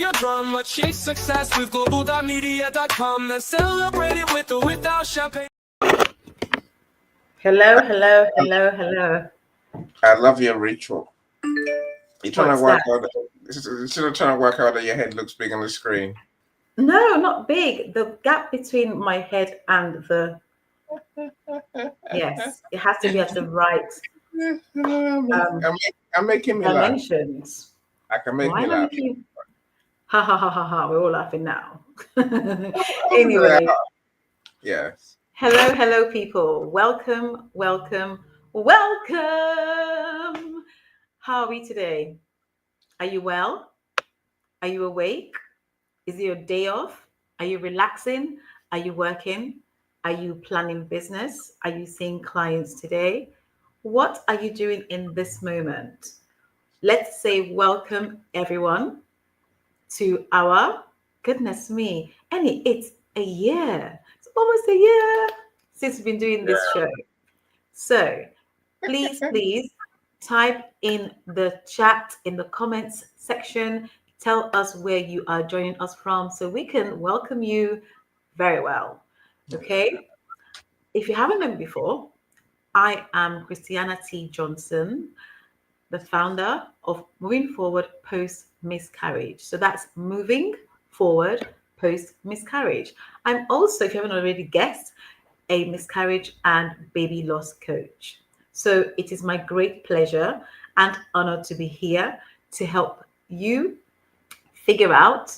your drama, chase success with Global.Media.com and celebrate it with or without champagne. Hello, hello, hello, hello. I love your ritual. You're trying What's to work that? out. You're still trying to work out that your head looks big on the screen. No, not big. The gap between my head and the yes, it has to be at the right I'm making me laugh. dimensions. I can make Why me am I laugh. making? Ha ha ha ha ha! We're all laughing now. Anyway, Yes. hello, hello, people. Welcome, welcome, welcome. How are we today? Are you well? Are you awake? Is it your day off? Are you relaxing? Are you working? Are you planning business? Are you seeing clients today? What are you doing in this moment? Let's say welcome everyone to our goodness me. Annie, it's a year. It's almost a year since we've been doing this show. So please type in the chat in the comments section. Tell us where you are joining us from so we can welcome you very well. Okay. If you haven't known me before, I am Christiana T. Johnson, the founder of Moving Forward Post Miscarriage. So that's Moving Forward Post Miscarriage. I'm also, if you haven't already guessed, a miscarriage and baby loss coach. So it is my great pleasure and honor to be here to help you figure out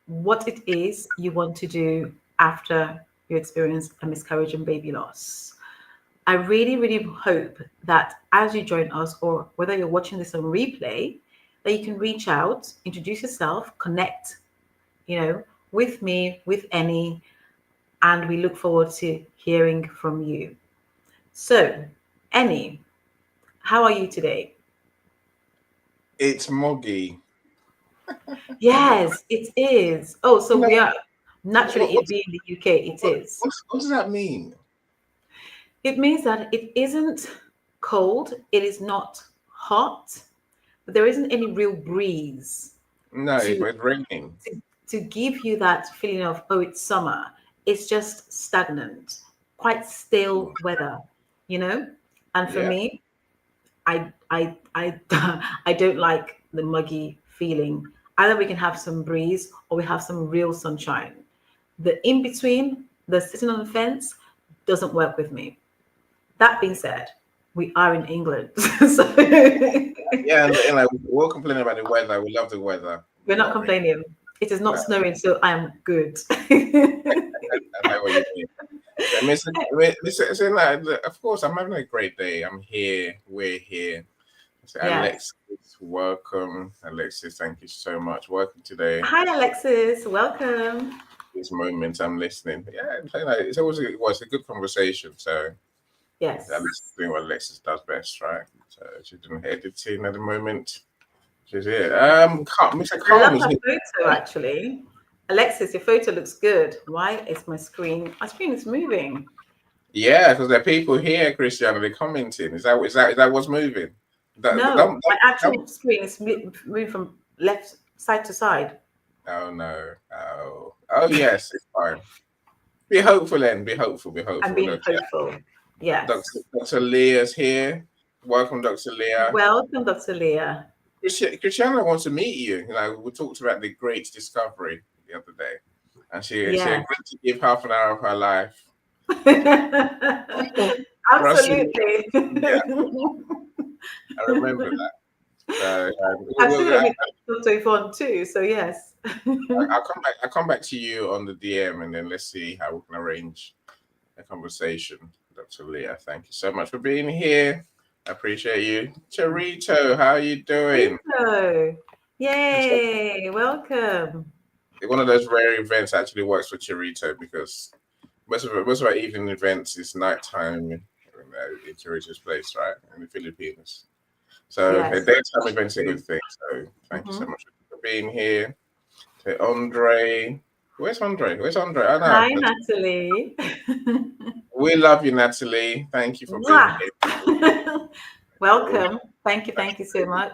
what it is you want to do after you experience a miscarriage and baby loss. I really, really hope that as you join us, or whether you're watching this on replay, that you can reach out, introduce yourself, connect, with me, with Annie, and we look forward to hearing from you. So, Annie, how are you today? It's muggy. Yes, it is. Oh, so No, we are naturally what, it being the UK, it is. what does that mean? It means that it isn't cold, it is not hot, but there isn't any real breeze No, to it's raining. to give you that feeling of, oh, it's summer. It's just stagnant, quite stale weather, you know? And for Yeah. me, I I don't like the muggy feeling. Either we can have some breeze or we have some real sunshine. The in between, the sitting on the fence, doesn't work with me. That being said, we are in England, so Yeah, and like we're complaining about the weather. We love the weather. we're not Not really. complaining. It is not No, snowing, so I am good. I know what you mean. So, of course, I'm having a great day. I'm here. We're here. So, Yes. Alexis, welcome. Alexis, thank you so much. Welcome today. Hi, Alexis. Welcome. This moment, I'm listening. Yeah, it's always it's a good conversation. So, Yes. Alexis is doing what Alexis does best, right? So, she's doing editing at the moment. She's here. Mr. I love Colin is her here. photo, actually. Alexis, your photo looks good. Why is my screen? My screen is moving. Yeah, because there are people here, Christiana. They're commenting. Is that what's moving? No, my actual screen is moving from left side to side. Oh no. Oh yes, it's fine. Be hopeful then. Be hopeful. Be I'm hopeful. being hopeful. Yes. Dr. Leah's here. Welcome, Dr. Leah. Welcome, Dr. Leah. Christiana wants to meet you. We talked about the great discovery the other day, and she agreed to give half an hour of her life. Absolutely. Yeah, I remember that. So, I've seen it with Dr. Yvonne too, so yes. I'll come back to you on the DM, and then let's see how we can arrange a conversation. Dr. Leah, thank you so much for being here. I appreciate you. Charito, how are you doing? Charito. Yay, welcome. One of those rare events actually works for Charito because most of our evening events is nighttime in Charito's place, right? In the Philippines. So a daytime event's a good thing. So thank you so much for being here. To Andre. Where's Andre? I know. Hi, Natalie. We love you, Natalie. Thank you for being here. Welcome. Thank you so much.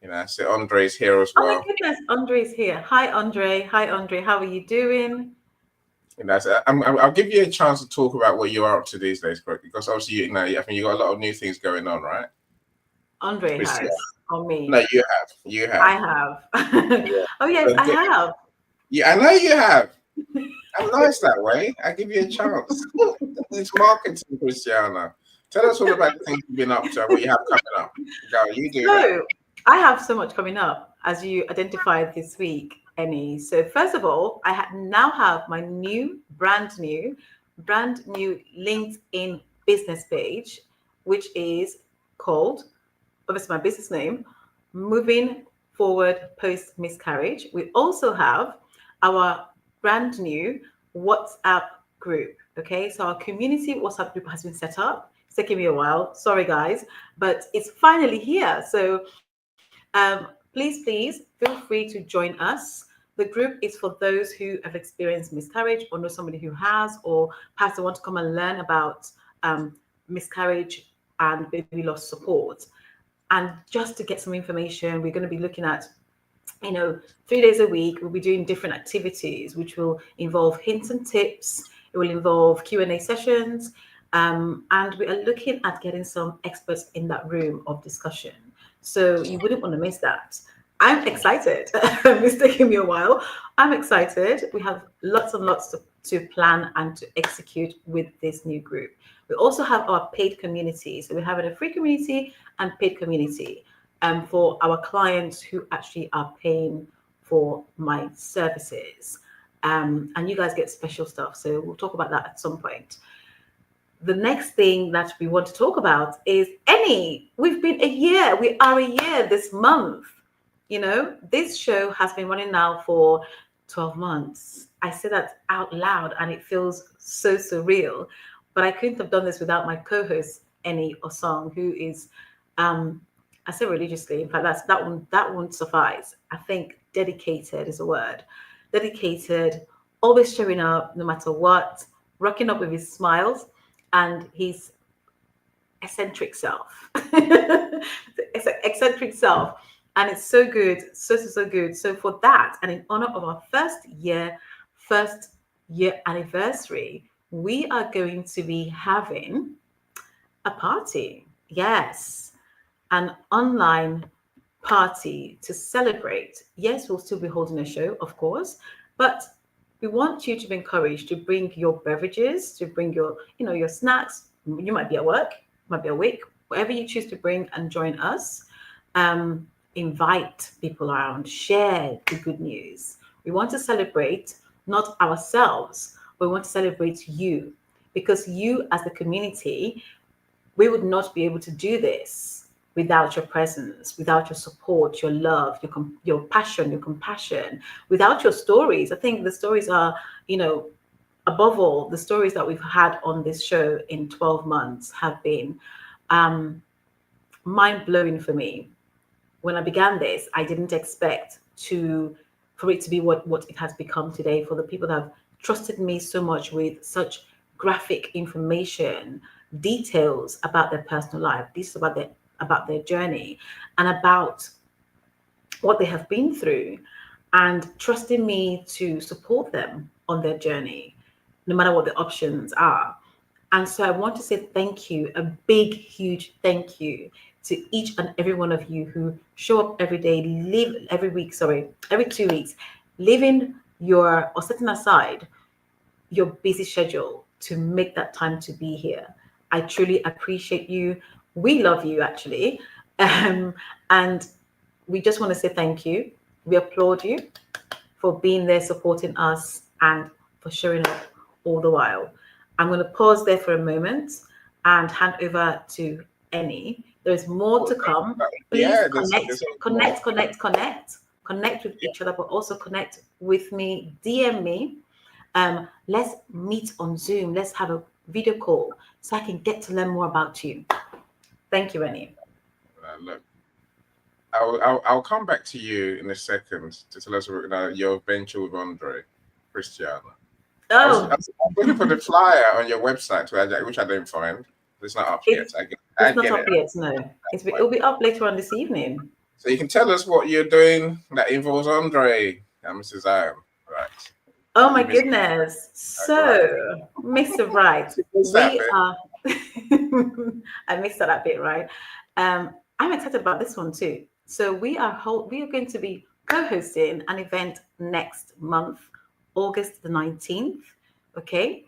So Andre's here as Oh my well. goodness, Andre's here. Hi, Andre. Hi, Andre. How are you doing? So I'll give you a chance to talk about what you are up to these days, because obviously, I think you got a lot of new things going on, right? Andre has, or me? No, you have. You have. I have. Yeah. Oh yes, I have. Yeah, I know you have. I'm nice that way. I give you a chance. It's marketing, Christiana. Tell us all about the things you've been up to and what you have coming up. Go, you do that. So I have so much coming up, as you identified this week, Annie. So first of all, now have my brand new LinkedIn business page, which is called, obviously my business name, Moving Forward Post Miscarriage. We also have our brand new WhatsApp group. Okay, so our community WhatsApp group has been set up. It's taking me a while. Sorry, guys, but it's finally here. So please feel free to join us. The group is for those who have experienced miscarriage or know somebody who has, or perhaps they want to come and learn about miscarriage and baby loss support. And just to get some information, we're going to be looking at 3 days a week. We'll be doing different activities, which will involve hints and tips. It will involve Q&A sessions. And we are looking at getting some experts in that room of discussion. So you wouldn't want to miss that. I'm excited. It's taking me a while. I'm excited. We have lots and lots to plan and to execute with this new group. We also have our paid community. So we have a free community and paid community for our clients who actually are paying for my services. And you guys get special stuff. So we'll talk about that at some point. The next thing that we want to talk about is we've been a year. We are a year this month. This show has been running now for 12 months. I say that out loud and it feels so surreal, but I couldn't have done this without my co-host, Eni Osong, who is, I say religiously, in fact, that won't suffice. I think dedicated is a word. Dedicated, always showing up no matter what, rocking up with his smiles and his eccentric self. Eccentric self. And it's so good, so good. So for that, and in honor of our first year anniversary, we are going to be having a party. Yes, an online party to celebrate. Yes, we'll still be holding a show, of course, but we want you to be encouraged to bring your beverages, to bring your snacks. You might be at work, might be awake, whatever you choose to bring and join us. Invite people around, share the good news. We want to celebrate not ourselves, but we want to celebrate you, because you as the community, we would not be able to do this without your presence, without your support, your love, your passion, your compassion, without your stories. I think the stories are, above all, the stories that we've had on this show in 12 months have been mind-blowing for me. When I began this, I didn't expect for it to be what it has become today, for the people that have trusted me so much with such graphic information, details about their personal life, this about their journey, and about what they have been through, and trusting me to support them on their journey, no matter what the options are. And so I want to say thank you, a big, huge thank you to each and every one of you who show up every day, every 2 weeks, or setting aside your busy schedule to make that time to be here. I truly appreciate you. We love you, actually. And we just want to say thank you. We applaud you for being there, supporting us, and for showing up all the while. I'm going to pause there for a moment and hand over to Eni. There's more to come. Please connect with each other, but also connect with me. DM me. Let's meet on Zoom. Let's have a video call so I can get to learn more about you. Thank you, Eni. Look, I'll come back to you in a second to tell us about your venture with Andre, Christiana. Oh, I was looking for the flyer on your website, which I didn't find. It's not up yet. It's not up yet. No, it'll be up later on this evening. So you can tell us what you're doing that involves Andre and Mrs. Zion, right? Oh my Miss goodness. Right. So, Mr. Right, So what's that we bit? are I mixed that bit, right? I'm excited about this one too. So we are going to be co-hosting an event next month, August the 19th. Okay.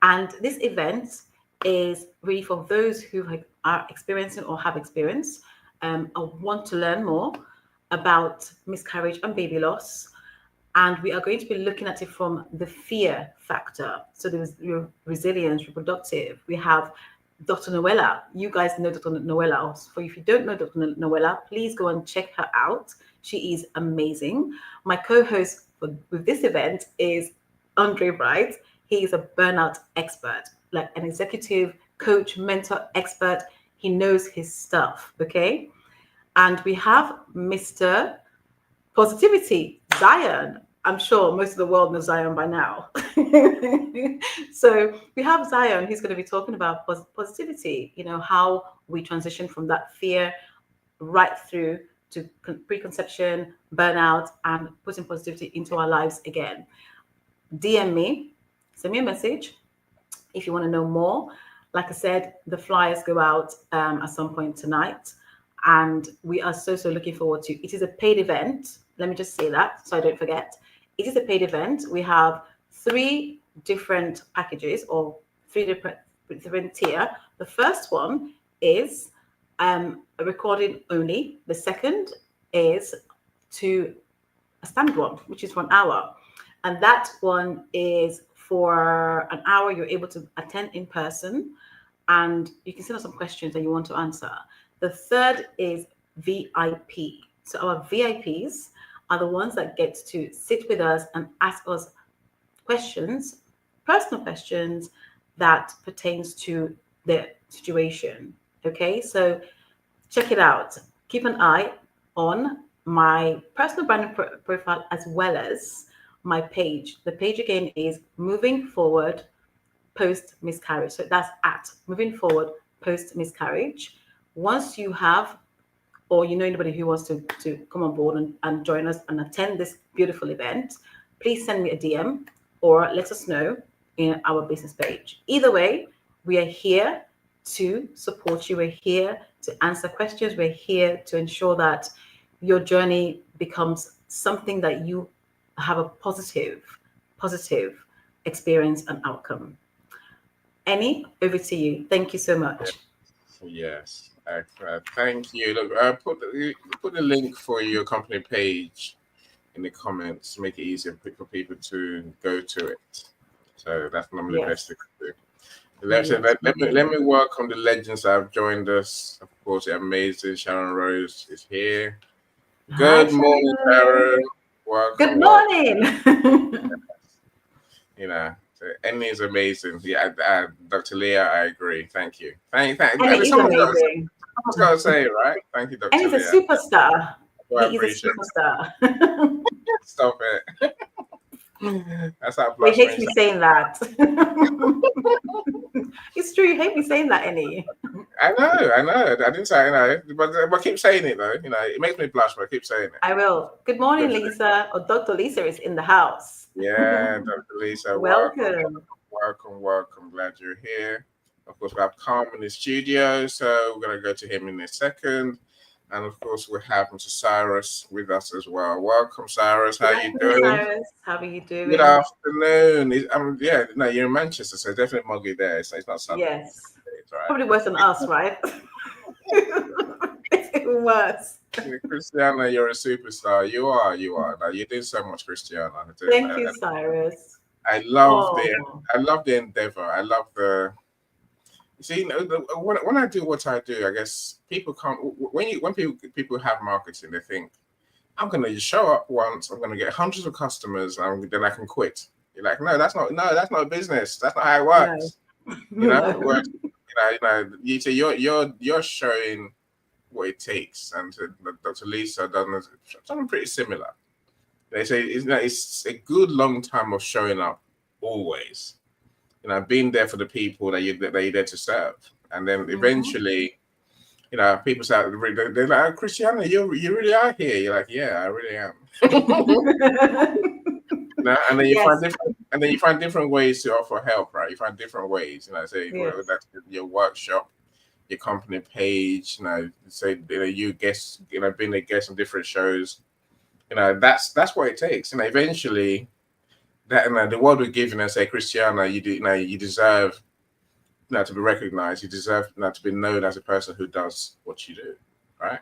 And this event is really for those who are experiencing or have experienced or want to learn more about miscarriage and baby loss. And we are going to be looking at it from the fear factor. So there's resilience, reproductive. We have Dr. Noella. You guys know Dr. Noella. For if you don't know Dr. Noella, please go and check her out. She is amazing. My co-host with this event is Andre Bright. He is a burnout expert, like an executive coach, mentor expert. He knows his stuff. Okay. And we have Mr. Positivity, Zion. I'm sure most of the world knows Zion by now. So we have Zion. He's going to be talking about positivity, how we transition from that fear right through to preconception, burnout, and putting positivity into our lives again. DM me, send me a message if you want to know more. Like I said, the flyers go out at some point tonight, and we are so looking forward to. It is a paid event. Let me just say that so I don't forget. It is a paid event. We have 3 different packages or 3 different tier. The first one is a recording only. The second is to a standard one, which is for an hour. And that one is for an hour. You're able to attend in person and you can send us some questions that you want to answer. The third is VIP. So our VIPs are the ones that get to sit with us and ask us questions, personal questions that pertains to the situation. Okay, so check it out. Keep an eye on my personal branding profile as well as my page. The page again is Moving Forward Post Miscarriage. So that's at Moving Forward Post Miscarriage. Once you have or you know anybody who wants to come on board and join us and attend this beautiful event, please send me a DM or let us know in our business page. Either way, we are here to support you. We're here to answer questions. We're here to ensure that your journey becomes something that you have a positive experience and outcome. Annie, over to you. Thank you so much. Yes. Thank you. Look, I put the link for your company page in the comments to make it easier for people to go to it. So that's normally the best thing to do. Let me welcome the legends that have joined us. Of course, the amazing Sharon Rose is here. Good morning, Sharon. Welcome. Good morning. Emmy is amazing. Yeah, Dr. Leah, I agree. Thank you. Thank. Emmy is amazing. Someone's got to say it, right? Thank you, Dr. Emmy's Leah. a superstar. Well, he is a superstar. Stop it. That's how He hates me saying that. It's true. You hate me saying that, Annie. I know. I didn't say but I keep saying it though. It makes me blush, but I keep saying it. I will. Good morning, Lisa. Or Dr. Lisa is in the house. Yeah, Dr. Lisa. Welcome. Welcome. Glad you're here. Of course, we have Calm in the studio, so we're gonna go to him in a second. And of course, we have Mr. Cyrus with us as well. Welcome, Cyrus. How are you doing? Cyrus, how are you doing? Good afternoon. You're in Manchester, so definitely muggy there. So it's not Sunday. Yes. Right. Probably worse than us, right? It's even worse. Christiana, you're a superstar. You are. Now, you did so much, Christiana. Thank you, Cyrus. I love the endeavor. I love the. See, when I do what I do, I guess people can't. When people have marketing, they think, I'm going to show up once, I'm going to get hundreds of customers, and then I can quit. You're like, no, that's not business. That's not how it works. No. You say you're showing what it takes, and Dr. Lisa done something pretty similar. They say it's a good long time of showing up always. Being there for the people that you're there to serve, and then eventually, People say they're like, oh, Christiana, you really are here. You're like, yeah, I really am. And then you Yes. find different ways to offer help, right? You find different ways, say Yes. that's your workshop, your company page, say you guest, being a guest on different shows, that's what it takes. Eventually that the world will give you and say, Christiana, you deserve to be recognized, you deserve to be known as a person who does what you do, right?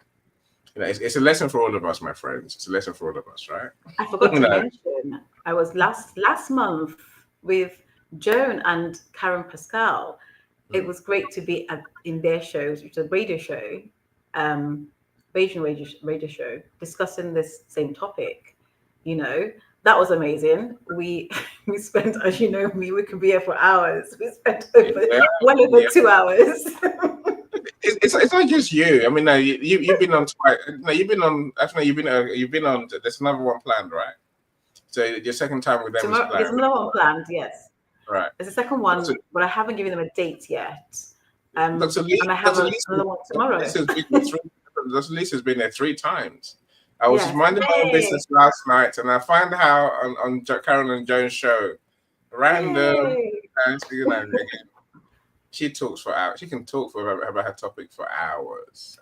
It's a lesson for all of us, my friends. It's a lesson for all of us, right? I forgot to mention, I was last month with Joan and Karen Pascal. It was great to be in their shows, which is a radio show, Beijing radio show, discussing this same topic. That was amazing. We we spent, as you know me, we could be here for hours. We spent well over 2 hours. It's not just you. I mean, no, you've been on twice. No, you've been on. Actually, you've been on. There's another one planned, right? So your second time with them Tomorrow, is planned. there's another one planned. Yes. Right. There's a second one, but I haven't given them a date yet. Dr. Lee, and I have another one tomorrow. Dr. Lisa's been there 3 times. I was just minding my own business last night, and I found out on Karen and Joan's show, random, and she talks for hours. She can talk about her topic for hours.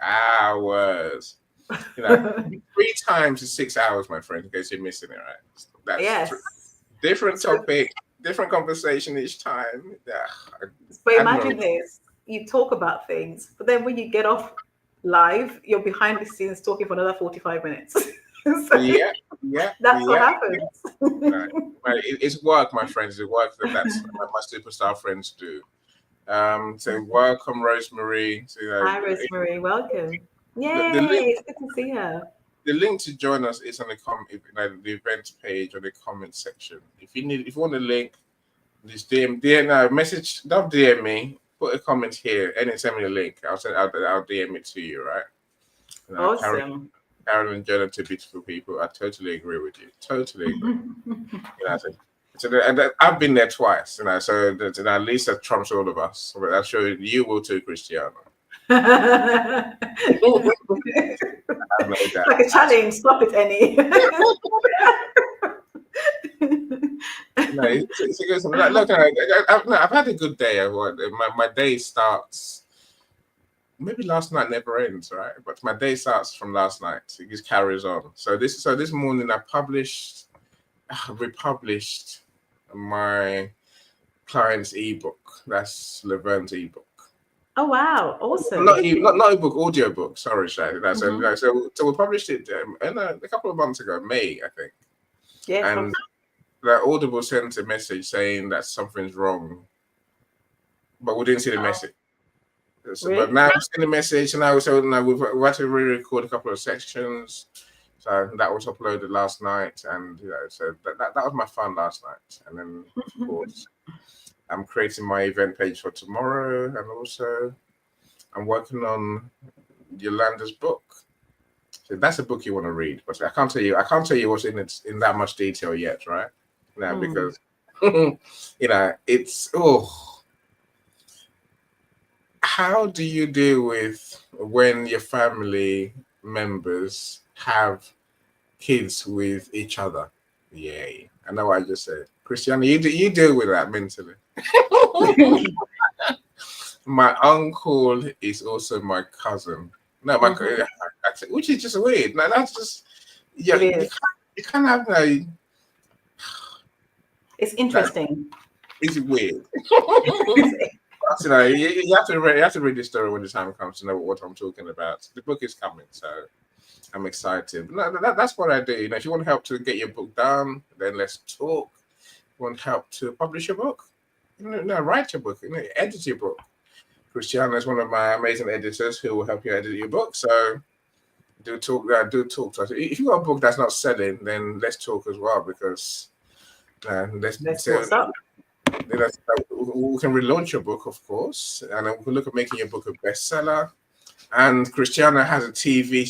3 times is 6 hours, my friend, in case you're missing it, right? That's different topic, different conversation each time. But imagine this: you talk about things, but then when you get off live, you're behind the scenes talking for another 45 minutes. That's what happens. Right. It's work, my friends. It's work that's my superstar friends do. So welcome, Rosemary. Hi, Rosemary. Welcome. Yay! It's good to see her. The link to join us is on the event page or the comment section. If you want a link, just message. Don't DM me. Put a comment here and then send me a link. I'll DM it to you, right? Awesome. Karen and Jen are 2 beautiful people. I totally agree with you. Totally agree. I've been there twice, so at least that trumps all of us. But I'm sure you will too, Cristiano. Like a challenge. Stop it, Annie. It's a good one. Look, I've had a good day. My day starts. Maybe last night never ends, right? But my day starts from last night. It just carries on. So this morning I republished my client's ebook. That's Laverne's ebook. Oh wow! Awesome. Not ebook, audio book. Sorry, Shay. So we published it a couple of months ago, May, I think. Yeah. And the Audible sent a message saying that something's wrong, but we didn't see the message. So, really? But now I'm seeing the message, and we've had to re-record a couple of sections. So that was uploaded last night, and so that was my fun last night. And then of course, I'm creating my event page for tomorrow, and also I'm working on Yolanda's book. So that's a book you want to read, but I can't tell you what's in it in that much detail yet, right? Because it's how do you deal with when your family members have kids with each other? Yay. I know what I just said. Christiana, you deal with that mentally. My uncle is also my cousin. No, which is just weird. No, that's just you can't have no. It's interesting. It's weird. You have to read the story when the time comes to know what I'm talking about. The book is coming, so I'm excited. That's what I do. If you want help to get your book done, then let's talk. You want help to publish your book? Write your book. Edit your book. Christiana is one of my amazing editors who will help you edit your book. So do talk to us. If you got a book that's not selling, then let's talk as well, because let's what's up. We can relaunch your book, of course, and we can look at making your book a bestseller. And Christiana has a TV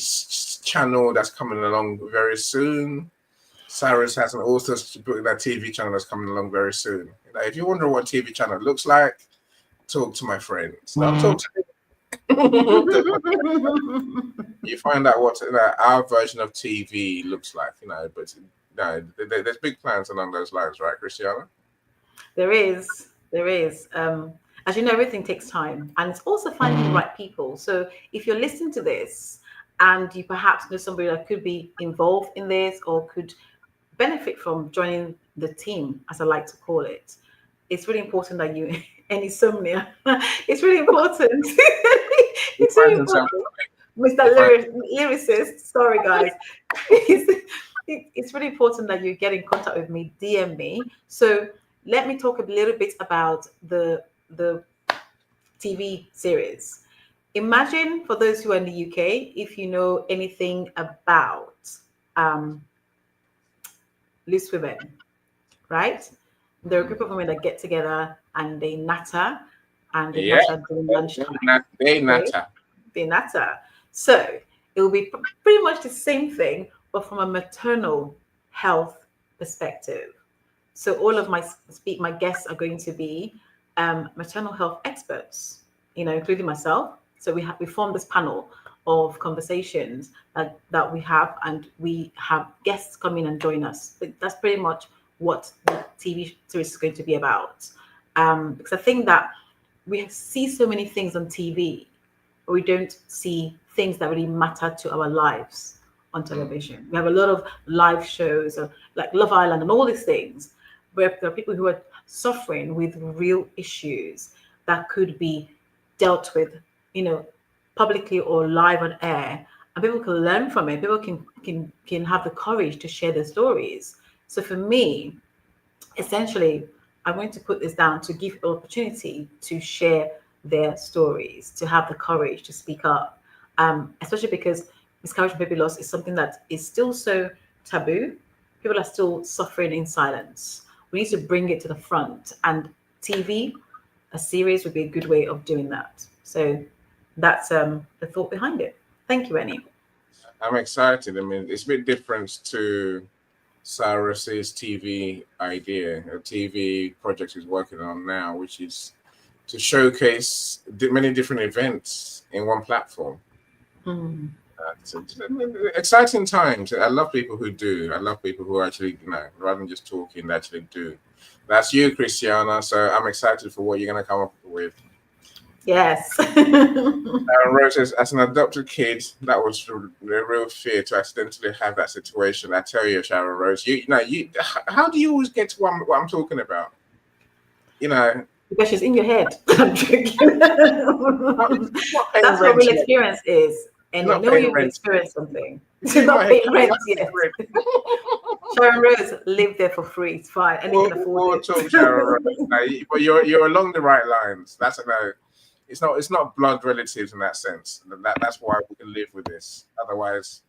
channel that's coming along very soon. Cyrus has an author's book, that TV channel that's coming along very soon. If you wonder what TV channel looks like, talk to my friends. Don't talk to me. You find out what our version of TV looks like, but there's big plans along those lines, right, Christiana? There is. There is. As you know, everything takes time, and it's also finding the right people. So if you're listening to this and you perhaps know somebody that could be involved in this or could benefit from joining the team, as I like to call it, it's really important that you, and insomnia, it's really important. You It's find really yourself, important. Mr. you find, Lyricist, sorry guys. It's really important that you get in contact with me, DM me. So let me talk a little bit about the TV series. Imagine, for those who are in the UK, if you know anything about um, loose women, right? There are a group of women that get together and they natter, and they yeah, natter during lunchtime. they Okay, natter. they natter. So it will be pretty much the same thing, but from a maternal health perspective. So all of my guests are going to be maternal health experts, including myself. So we formed this panel of conversations that we have, and we have guests come in and join us. But that's pretty much what the TV series is going to be about. Because I think that we see so many things on TV, but we don't see things that really matter to our lives on television. We have a lot of live shows like Love Island and all these things, where there are people who are suffering with real issues that could be dealt with, publicly or live on air, and people can learn from it. People can have the courage to share their stories. So for me, essentially, I'm going to put this down to give opportunity to share their stories, to have the courage to speak up, especially because miscarriage and baby loss is something that is still so taboo. People are still suffering in silence. We need to bring it to the front, and TV, a series, would be a good way of doing that. So that's the thought behind it. Thank you, Annie. I'm excited. I mean, it's a bit different to Cyrus's TV idea, a TV project he's working on now, which is to showcase many different events in one platform. Mm. It's exciting times. I love people who do. I love people who actually, rather than just talking, they actually do. That's you, Christiana. So I'm excited for what you're going to come up with. Yes. Rose, as an adopted kid, that was the real fear to accidentally have that situation. I tell you, Sharon Rose, how do you always get to what I'm talking about? Because she's in your head. I'm joking. That's what real experience is. And I know you've experienced something. She's not paying rent yet. Sharon Rose lived there for free. It's fine. And you can afford it. Talk, Sharon Rose. But you're along the right lines. That's a no. It's not blood relatives in that sense. That's why we can live with this. Otherwise,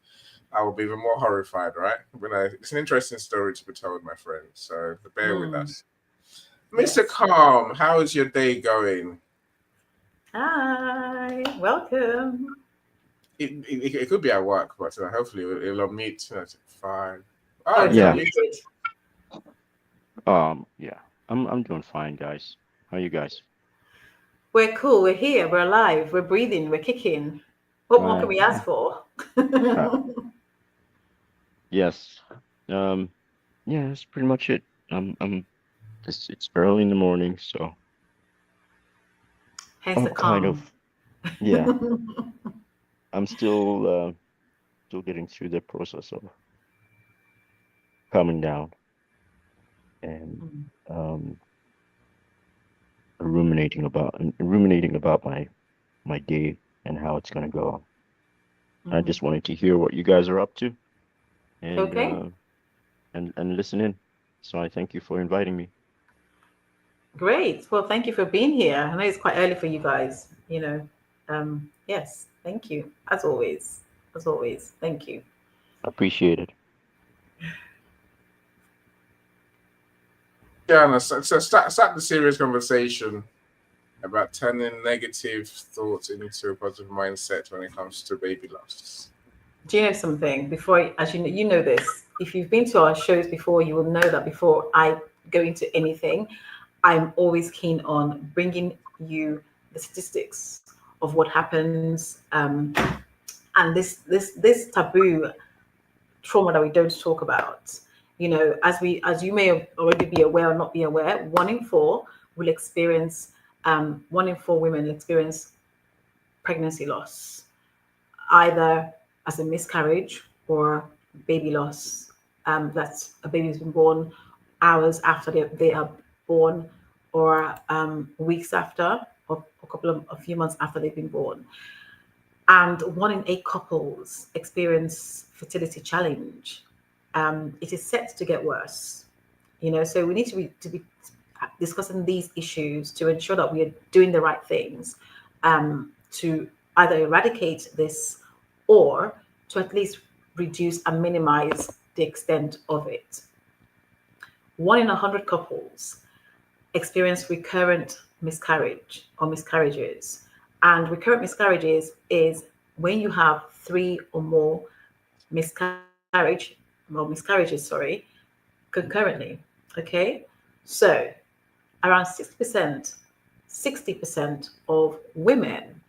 I will be even more horrified, right? But it's an interesting story to be told, my friend. So bear with us. Mr. Calm, how is your day going? Hi, welcome. It could be at work, but hopefully it'll meet at 5. Oh, yeah. Yeah. I'm doing fine, guys. How are you guys? We're cool. We're here. We're alive. We're breathing. We're kicking. What more can we ask for? Yes. Yeah, that's pretty much it. It's early in the morning, so Hence the calm. kind of, yeah. I'm still getting through the process of calming down and ruminating about my day and how it's gonna go. I just wanted to hear what you guys are up to and and listen in. So I thank you for inviting me. Great. Well, thank you for being here. I know it's quite early for you guys, Yes, thank you. As always. Thank you. Appreciate it. Yeah, so start the serious conversation about turning negative thoughts into a positive mindset when it comes to baby loss. Do you know something? Before, as you know this, if you've been to our shows before, you will know that before I go into anything, I'm always keen on bringing you the statistics of what happens, and this taboo trauma that we don't talk about. As you may already be aware or not be aware, 1 in 4 will experience 1 in 4 women will experience pregnancy loss, either as a miscarriage or baby loss. That's a baby's been born hours after they are born, or weeks after, or a few months after they've been born. And 1 in 8 couples experience fertility challenge. It is set to get worse. So we need to be discussing these issues to ensure that we are doing the right things, to either eradicate this or to at least reduce and minimize the extent of it. 1 in 100 couples experience recurrent miscarriage or miscarriages. And recurrent miscarriages is when you have 3 or more miscarriages, concurrently. Okay, so around 60% of women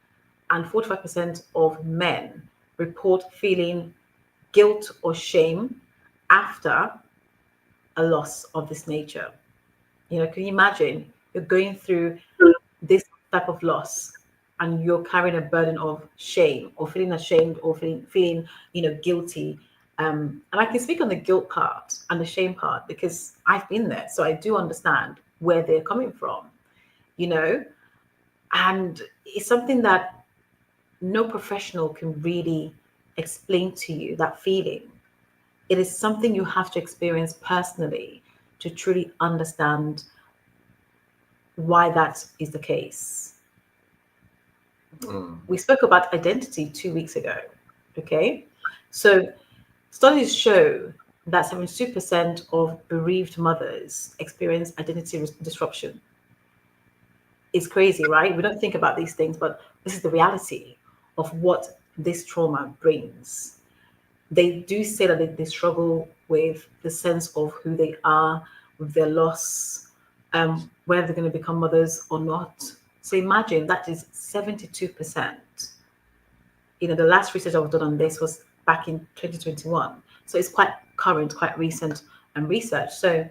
and 45% of men report feeling guilt or shame after a loss of this nature. Can you imagine you're going through this type of loss and you're carrying a burden of shame or feeling ashamed or feeling guilty? And I can speak on the guilt part and the shame part because I've been there, so I do understand where they're coming from. And it's something that no professional can really explain to you, that feeling. It is something you have to experience personally to truly understand why that is the case. We spoke about identity 2 weeks ago. Okay, so studies show that 72% of bereaved mothers experience identity disruption. It's crazy, right? We don't think about these things, but this is the reality of what this trauma brings. They do say that they struggle with the sense of who they are, with their loss, whether they're going to become mothers or not. So imagine that is 72%. The last research I was done on this was back in 2021. So it's quite current, quite recent research. So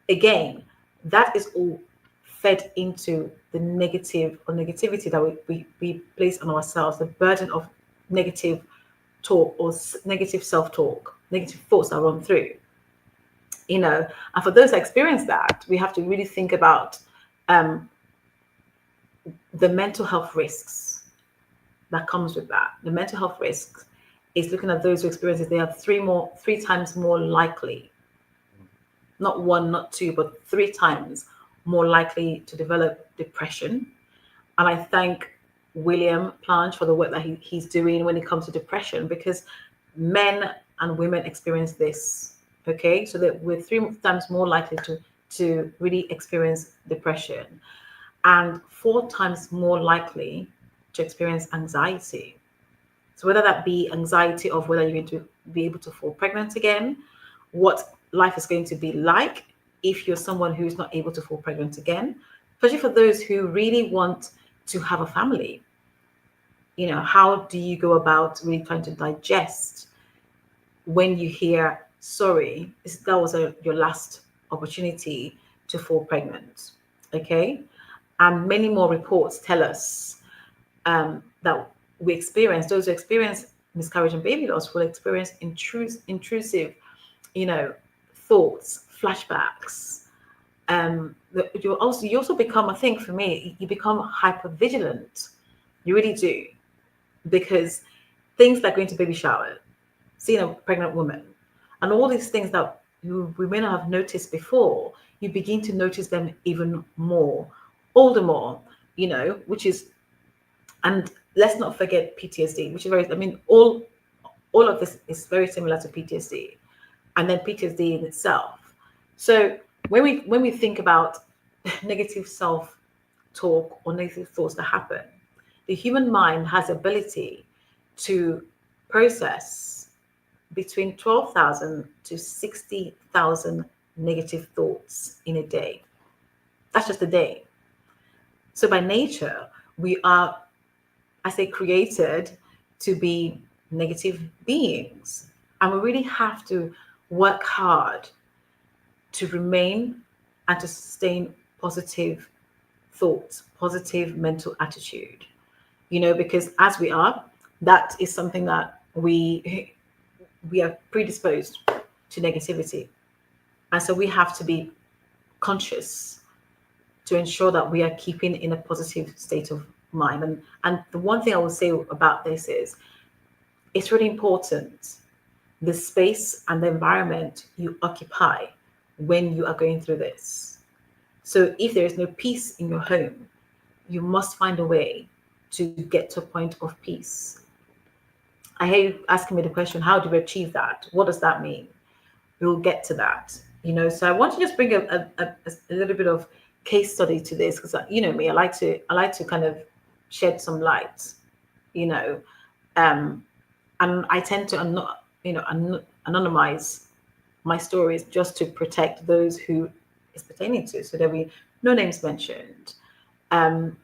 again, that is all fed into the negativity that we place on ourselves, the burden of negative talk or negative self-talk, negative thoughts that run through. And for those that experience that, we have to really think about the mental health risks that comes with that. The mental health risks is looking at those who experience it. They are 3 times more likely, not 1, not 2, but 3 times more likely to develop depression. And I thank William Plange for the work that he's doing when it comes to depression, because men and women experience this. Okay, so that we're 3 times more likely to really experience depression, and 4 times more likely to experience anxiety. So whether that be anxiety of whether you're going to be able to fall pregnant again, what life is going to be like if you're someone who's not able to fall pregnant again, especially for those who really want to have a family. How do you go about really trying to digest when you hear, sorry, that was your last opportunity to fall pregnant? Okay, and many more reports tell us that those who experience miscarriage and baby loss will experience intrusive, thoughts, flashbacks. You also become, I think for me, you become hyper vigilant. You really do, because things like going to baby shower, seeing a pregnant woman, and all these things that we may not have noticed before, you begin to notice them even more, all the more, which is, and let's not forget PTSD, which is all of this is very similar to PTSD, and then PTSD in itself. So when we think about negative self-talk or negative thoughts that happen, the human mind has the ability to process between 12,000 to 60,000 negative thoughts in a day. That's just a day. So by nature, we are I say created to be negative beings. And we really have to work hard to remain and to sustain positive thoughts, positive mental attitude. Because as we are, that is something that we are predisposed to negativity. And so we have to be conscious to ensure that we are keeping in a positive state of mind. And the one thing I will say about this is it's really important the space and the environment you occupy when you are going through this. So if there is no peace in your home, you must find a way to get to a point of peace. I hear you asking me the question, how do we achieve that? What does that mean? We'll get to that. So I want to just bring a little bit of case study to this, because you know me, I like to kind of shed some light, and I tend to anonymize my stories just to protect those who it's pertaining to, so there be no names mentioned. And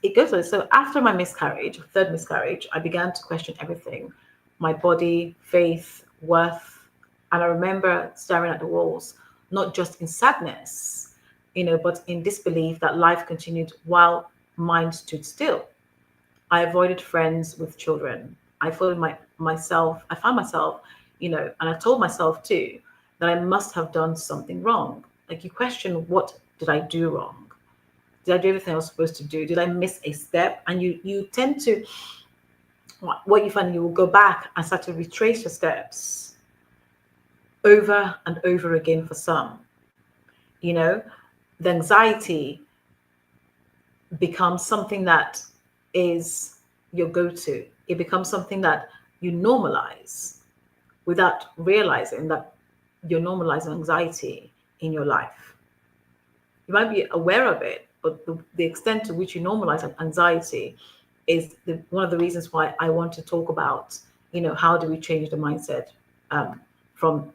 it goes on. So after my miscarriage, third miscarriage, I began to question everything: my body, faith, worth. And I remember staring at the walls, not just in sadness, but in disbelief that life continued while mine stood still. I avoided friends with children. I found myself, and I told myself too that I must have done something wrong. Like, you question, what did I do wrong? Did I do everything I was supposed to do? Did I miss a step? And you tend to, what you find, you will go back and start to retrace your steps over and over again for some. The anxiety becomes something that is your go-to. It becomes something that you normalize without realizing that you're normalizing anxiety in your life. You might be aware of it, but the extent to which you normalize anxiety is one of the reasons why I want to talk about, how do we change the mindset from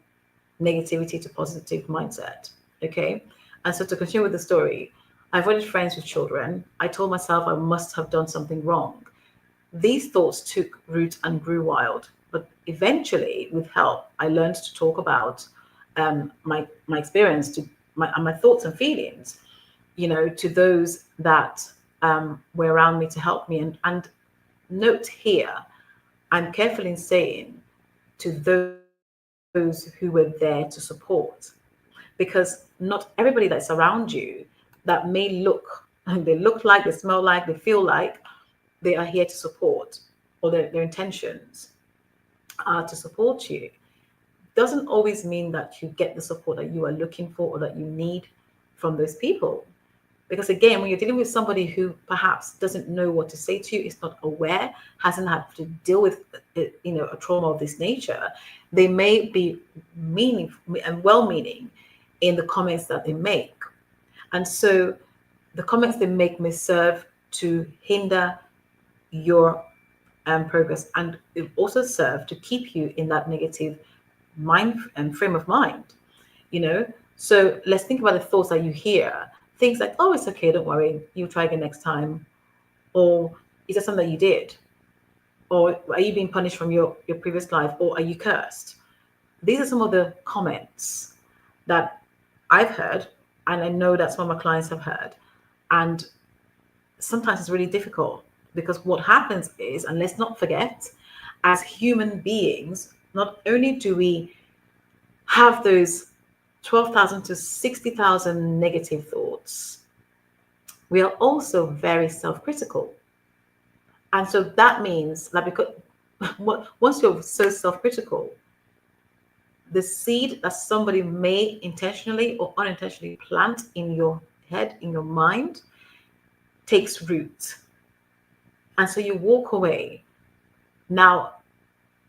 negativity to positive mindset. Okay. And so to continue with the story, I avoided friends with children. I told myself I must have done something wrong. These thoughts took root and grew wild, but eventually, with help, I learned to talk about my experience and my thoughts and feelings, to those that were around me to help me. And note here, I'm careful in saying to those who were there to support, because not everybody that's around you that may they look like, they smell like, they feel like they are here to support, or their intentions are to support you, doesn't always mean that you get the support that you are looking for or that you need from those people. Because again, when you're dealing with somebody who perhaps doesn't know what to say to you, is not aware, hasn't had to deal with a trauma of this nature, they may be meaningful and well-meaning in the comments that they make. And so the comments they make may serve to hinder your progress, and it also serve to keep you in that negative mind and frame of mind. So let's think about the thoughts that you hear. Things like, oh, it's okay, don't worry, you'll try again next time. Or is that something that you did? Or are you being punished from your previous life? Or are you cursed? These are some of the comments that I've heard, and I know that some of my clients have heard. And sometimes it's really difficult, because what happens is, and let's not forget, as human beings, not only do we have those 12,000 to 60,000 negative thoughts, we are also very self-critical. And so that means that because once you're so self-critical, the seed that somebody may intentionally or unintentionally plant in your head, in your mind, takes root. And so you walk away now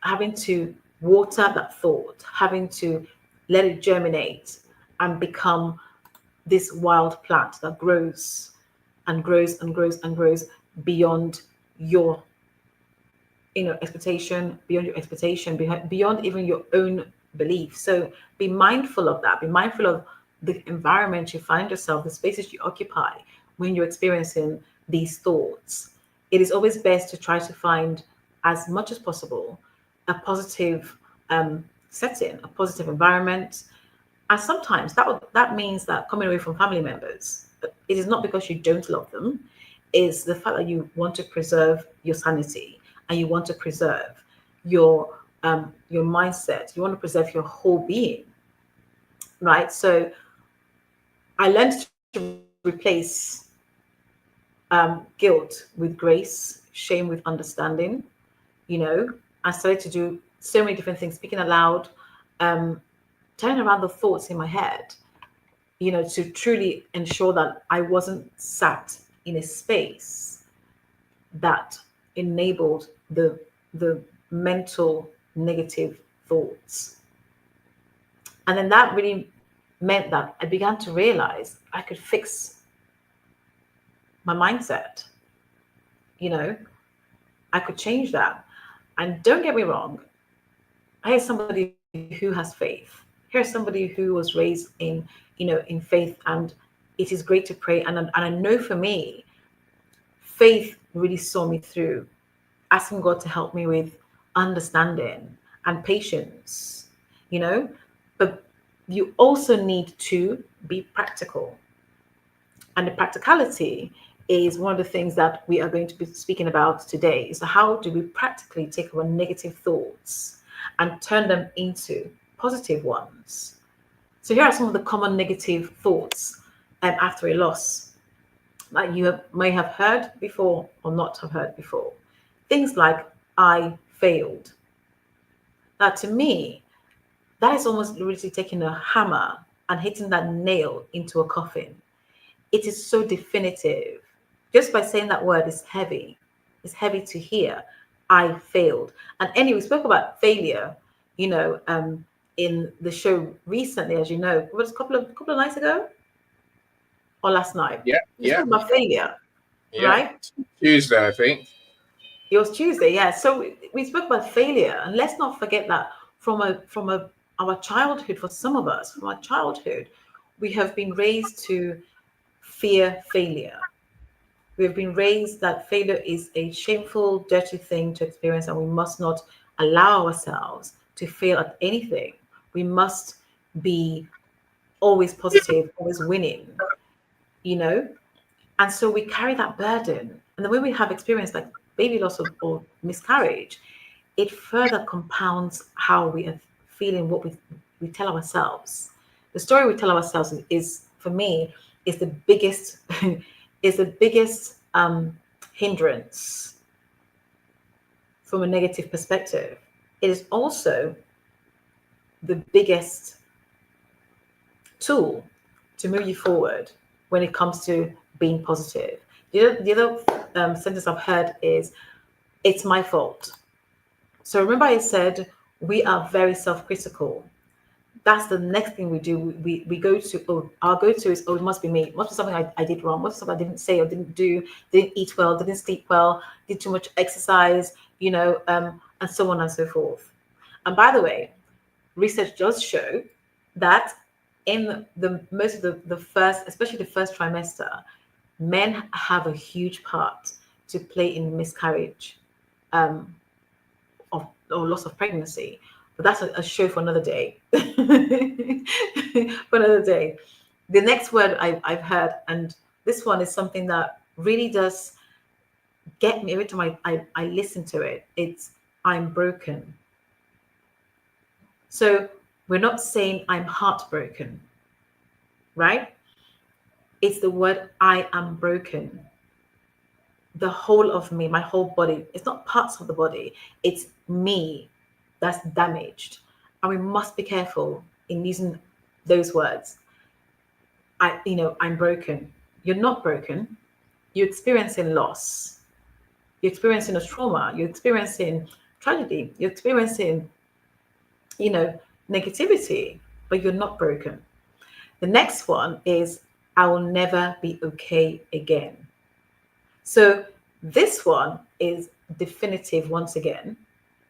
having to water that thought, having to let it germinate and become this wild plant that grows and grows and grows and grows beyond your expectation, beyond your expectation, beyond even your own belief. So be mindful of that. Be mindful of the environment you find yourself, the spaces you occupy when you're experiencing these thoughts. it is always best to try to find, as much as possible, a positive setting, a positive environment. And sometimes that means that coming away from family members, it is not because you don't love them, it's the fact that you want to preserve your sanity and you want to preserve your mindset. You want to preserve your whole being, right? So I learned to replace guilt with grace, shame with understanding. I started to do so many different things, speaking aloud, turning around the thoughts in my head, to truly ensure that I wasn't sat in a space that enabled the mental negative thoughts. And then that really meant that I began to realize I could fix my mindset. I could change that. And don't get me wrong, here's somebody who has faith. Here's somebody who was raised in faith, and it is great to pray. And I know for me, faith really saw me through, asking God to help me with understanding and patience, but you also need to be practical. And the practicality is one of the things that we are going to be speaking about today. So how do we practically take our negative thoughts and turn them into positive ones? So here are some of the common negative thoughts after a loss that you may have heard before or not have heard before. Things like, I failed. Now, to me, that is almost literally taking a hammer and hitting that nail into a coffin. It is so definitive. Just by saying that word is heavy. It's heavy to hear. I failed. And anyway, we spoke about failure, in the show recently, as you know, it was a couple of nights ago or last night. We spoke about failure, right? Tuesday, I think. It was Tuesday, yeah. So we spoke about failure, and let's not forget that from our childhood, for some of us, from our childhood, we have been raised to fear failure. We have been raised that failure is a shameful, dirty thing to experience, and we must not allow ourselves to fail at anything. We must be always positive, always winning, And so we carry that burden. And then when we have experience like baby loss or miscarriage, it further compounds how we are feeling, what we tell ourselves. The story we tell ourselves is for me, is the biggest is the biggest hindrance from a negative perspective. It is also the biggest tool to move you forward when it comes to being positive. The other sentence I've heard is, it's my fault. So remember I said we are very self-critical. That's the next thing we do. We go to, our go-to is, it must be me. It must be something I did wrong. Must be something I didn't say or didn't do, didn't eat well, didn't sleep well, did too much exercise, and so on and so forth. And by the way, research does show that in the most of the first, especially the first trimester, men have a huge part to play in miscarriage or loss of pregnancy. But that's a show for another day. For another day. The next word I've heard, and this one is something that really does get me every time I listen to it. It's, I'm broken. So we're not saying I'm heartbroken, right? It's the word, I am broken. The whole of me, my whole body. It's not parts of the body. It's me that's damaged. And we must be careful in using those words. I'm broken. You're not broken. You're experiencing loss. You're experiencing a trauma. You're experiencing tragedy. You're experiencing, negativity, but you're not broken. The next one is, I will never be okay again. So this one is definitive once again.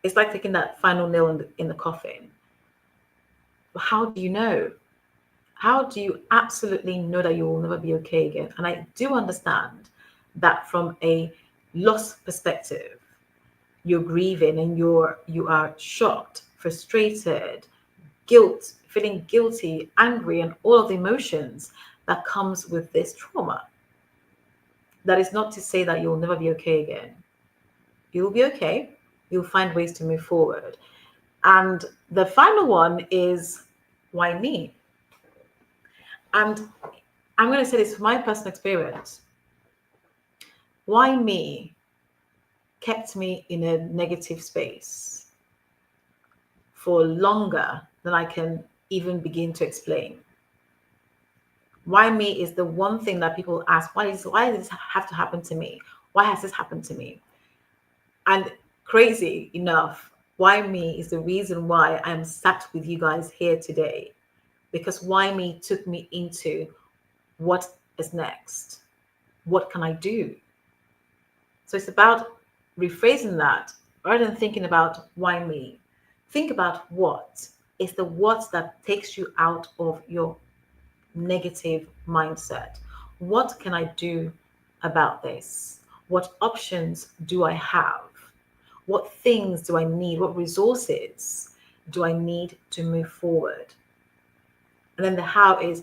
It's like taking that final nail in the coffin. How do you know? How do you absolutely know that you will never be okay again? And I do understand that from a lost perspective. You're grieving and you are shocked, frustrated, feeling guilty, angry, and all of the emotions that comes with this trauma. That is not to say that you'll never be okay again. You'll be okay. You'll find ways to move forward. And the final one is, why me? And I'm going to say this from my personal experience. Why me kept me in a negative space for longer than I can even begin to explain. Why me is the one thing that people ask, why does this have to happen to me? Why has this happened to me? And crazy enough, why me is the reason why I'm sat with you guys here today. Because why me took me into what is next? What can I do? So it's about rephrasing that rather than thinking about why me. Think about what. It's the what that takes you out of your negative mindset. What can I do about this? What options do I have? What things do I need? What resources do I need to move forward? And then the how is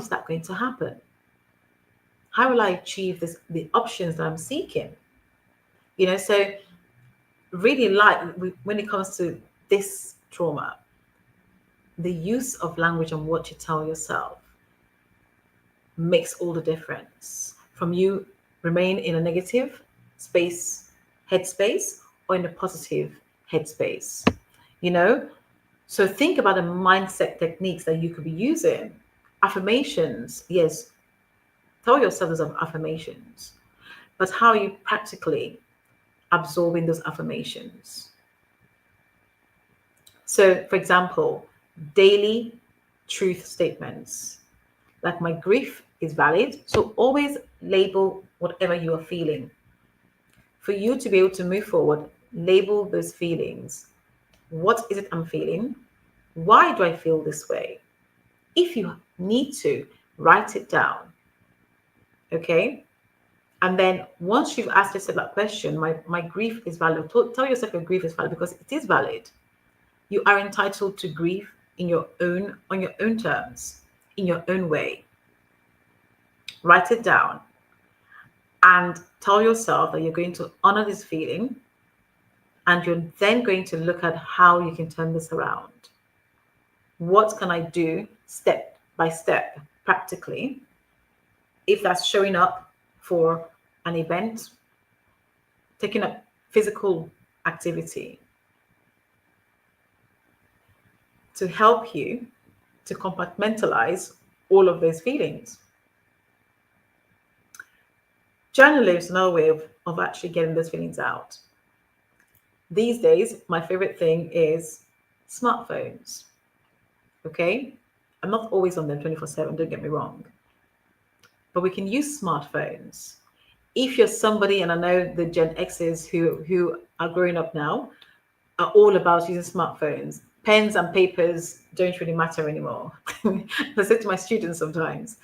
that going to happen? How will I achieve this, the options that I'm seeking? So really when it comes to this trauma, the use of language and what you tell yourself makes all the difference. From you remain in a negative headspace, or in a positive headspace. So think about the mindset techniques that you could be using. Affirmations, yes, tell yourself those affirmations, but how are you practically absorbing those affirmations? So, for example, daily truth statements, like my grief is valid. So always label whatever you are feeling. For you to be able to move forward, label those feelings. What is it I'm feeling? Why do I feel this way? If you need to, write it down. Okay? And then once you've asked yourself that question, my grief is valid. Tell yourself your grief is valid, because it is valid. You are entitled to grieve on your own terms, in your own way. Write it down and tell yourself that you're going to honor this feeling, and you're then going to look at how you can turn this around. What can I do step by step, practically? If that's showing up for an event, taking up physical activity to help you to compartmentalize all of those feelings. Journaling is another way of actually getting those feelings out. These days, my favorite thing is smartphones. Okay? I'm not always on them 24/7, don't get me wrong. But we can use smartphones. If you're somebody, and I know the Gen X's who are growing up now are all about using smartphones. Pens and papers don't really matter anymore. I say to my students sometimes,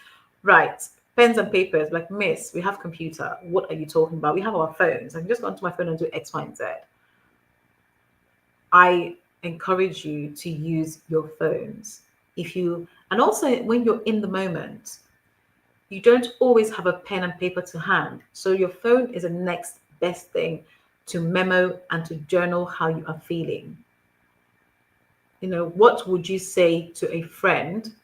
right, pens and papers, like, miss, we have computer. What are you talking about? We have our phones. I can just go onto my phone and do X, Y, and Z. I encourage you to use your phones. And also when you're in the moment, you don't always have a pen and paper to hand. So your phone is the next best thing to memo and to journal how you are feeling. What would you say to a friend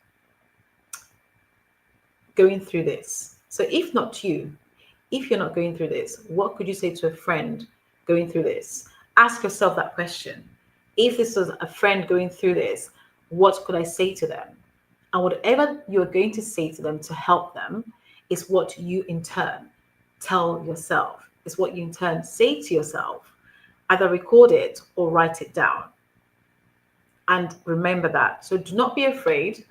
going through this? So if you're not going through this, what could you say to a friend going through this? Ask yourself that question. If this was a friend going through this, what could I say to them? And whatever you're going to say to them to help them is what you in turn tell yourself, is what you in turn say to yourself. Either record it or write it down. And remember that. So do not be afraid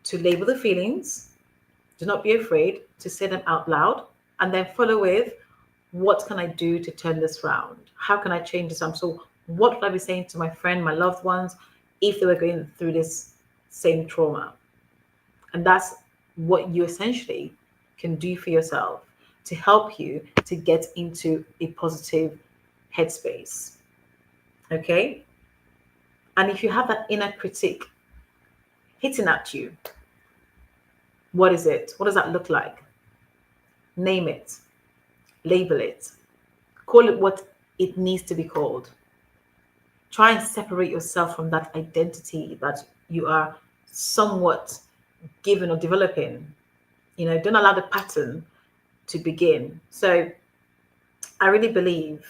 to label the feelings. Do not be afraid to say them out loud, and then follow with, what can I do to turn this around? How can I change this? So what would I be saying to my friend, my loved ones, if they were going through this same trauma? And that's what you essentially can do for yourself to help you to get into a positive headspace. Okay? And if you have that inner critic hitting at you, what is it? What does that look like? Name it, label it, call it what it needs to be called. Try and separate yourself from that identity that you are somewhat given or developing. Don't allow the pattern to begin. So I really believe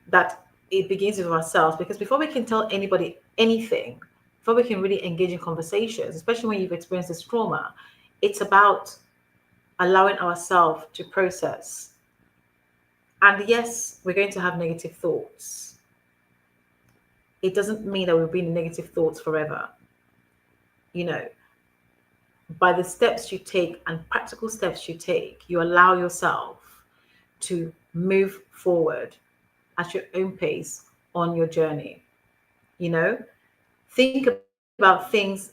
that it begins with ourselves, because before we can tell anybody anything, before we can really engage in conversations, especially when you've experienced this trauma, it's about allowing ourselves to process. And yes, we're going to have negative thoughts. It doesn't mean that we'll be in negative thoughts forever. By the steps you take and practical steps you take, you allow yourself to move forward at your own pace on your journey. Think about things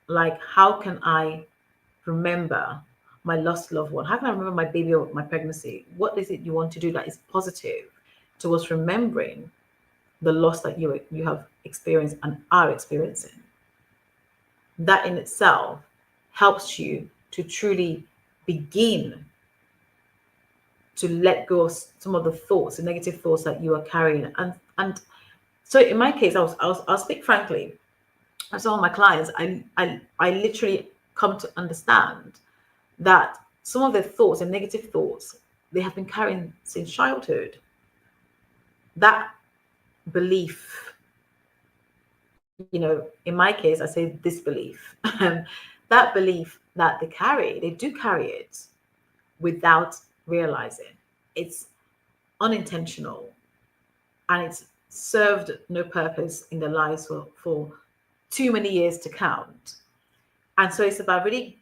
like, how can I remember my lost loved one? How can I remember my baby or my pregnancy? What is it you want to do that is positive towards remembering the loss that you have experienced and are experiencing? That in itself helps you to truly begin to let go of some of the thoughts, the negative thoughts that you are carrying. And so in my case, I'll speak frankly. As some of my clients, I literally come to understand that some of the thoughts and negative thoughts they have been carrying since childhood. That belief, in my case, I say disbelief. That belief that they do carry it without realizing. It's unintentional, and it's served no purpose in their lives for too many years to count. And so it's about really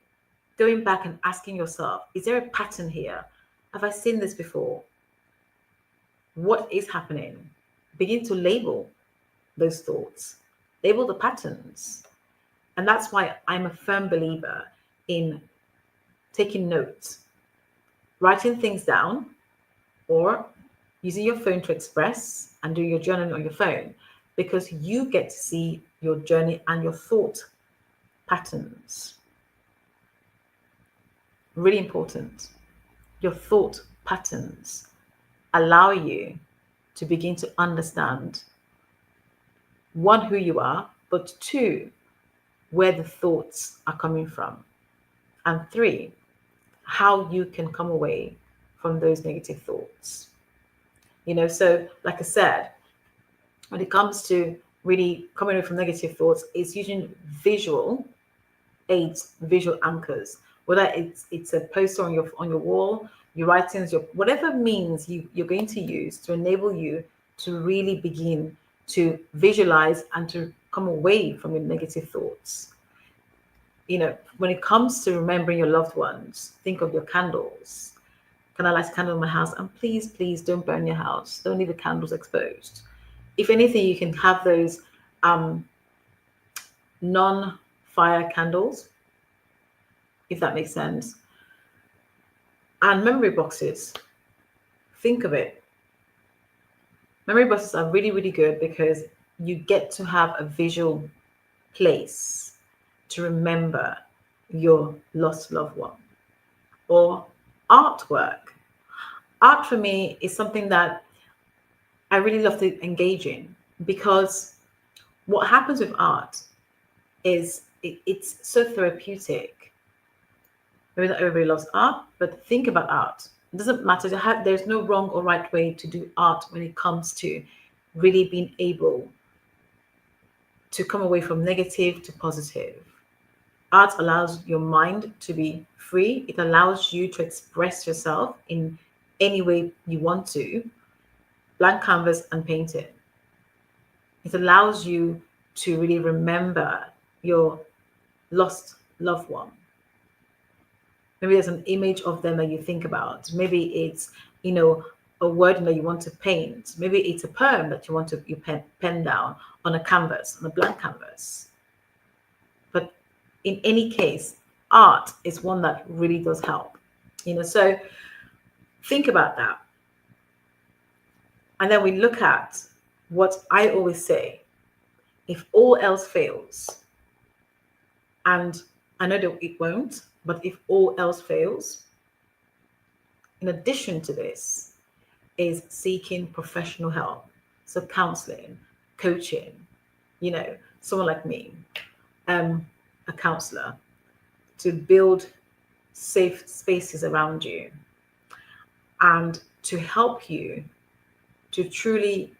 going back and asking yourself, is there a pattern here? Have I seen this before? What is happening? Begin to label those thoughts, label the patterns. And that's why I'm a firm believer in taking notes, writing things down, or using your phone to express and do your journaling on your phone, because you get to see your journey and your thought patterns. Really important. Your thought patterns allow you to begin to understand, one, who you are, but two, where the thoughts are coming from, and three, how you can come away from those negative thoughts. So like I said, when it comes to really coming away from negative thoughts, it's using visual aids, visual anchors, whether it's a poster on your wall, your writings, your whatever means you're going to use to enable you to really begin to visualize and to come away from your negative thoughts. When it comes to remembering your loved ones, think of your candles. Can I light a candle in my house? And please don't burn your house. Don't leave the candles exposed. If anything, you can have those non-fire candles, if that makes sense. And memory boxes. Think of it. Memory boxes are really, really good because you get to have a visual place to remember your lost loved one. Or artwork. Art for me is something that I really love to engage in, because what happens with art is it's so therapeutic. Maybe not everybody loves art, but think about art. It doesn't matter. There's no wrong or right way to do art when it comes to really being able to come away from negative to positive. Art allows your mind to be free. It allows you to express yourself in any way you want to. Blank canvas and paint it. It allows you to really remember your lost loved one. Maybe there's an image of them that you think about. Maybe it's, a word that you want to paint. Maybe it's a poem that you want to pen down on a canvas, on a blank canvas. But in any case, art is one that really does help. So Think about that. And then we look at what I always say, if all else fails, and I know that it won't, but if all else fails, in addition to this, is seeking professional help. So counseling, coaching, someone like me, a counselor, to build safe spaces around you and to help you to truly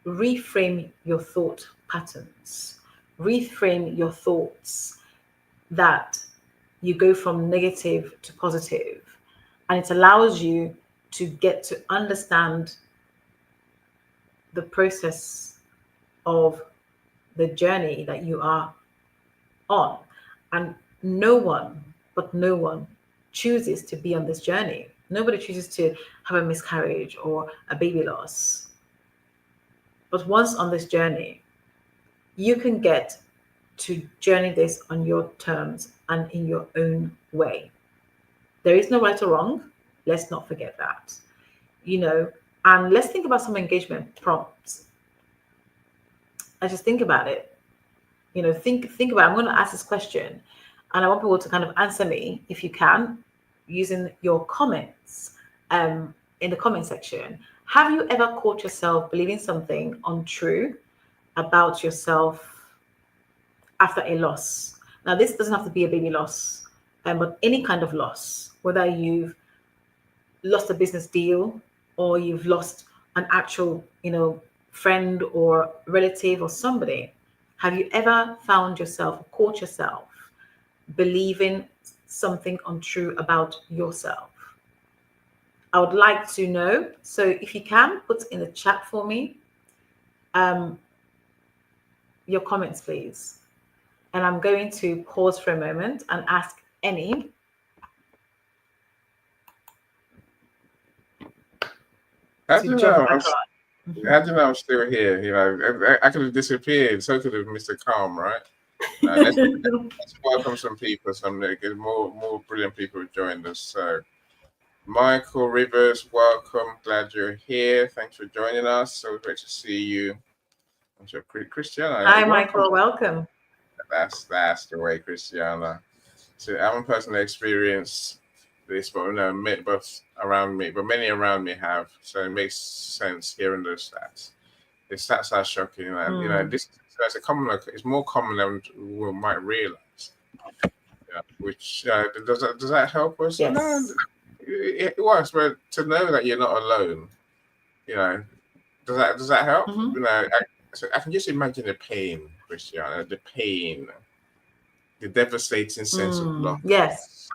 reframe your thought patterns, reframe your thoughts that you go from negative to positive. And it allows you to get to understand the process of the journey that you are on. And no one, but no one, chooses to be on this journey. Nobody chooses to have a miscarriage or a baby loss. But once on this journey, you can get to journey this on your terms and in your own way. There is no right or wrong. Let's not forget that. And let's think about some engagement prompts. I just think about it. Think about it. I'm going to ask this question, and I want people to kind of answer me, if you can, using your comments in the comment section. Have you ever caught yourself believing something untrue about yourself after a loss? Now, this doesn't have to be a baby loss, but any kind of loss, whether you've lost a business deal or you've lost an actual, friend or relative or somebody. Have you ever found yourself, caught yourself believing something untrue about yourself? I would like to know. So if you can, put in the chat for me your comments, please. And I'm going to pause for a moment and ask any. How do you know I'm still here? I could have disappeared. So could have Mr. Calm, right? Let's welcome some people. More brilliant people have joined us. So, Michael Rivers, welcome. Glad you're here. Thanks for joining us. So great to see you. I'm sure Christiana. Hi, Michael. Welcome. That's the way, Christiana. So I haven't personally experienced this, but many around me have. So it makes sense hearing those stats. The stats are shocking, and this is it's more common than we might realize. Which does that help us? Yes. No, it works, but to know that you're not alone, does that help? Mm-hmm. I can just imagine the pain, Christiana, the devastating sense of loss. Yes.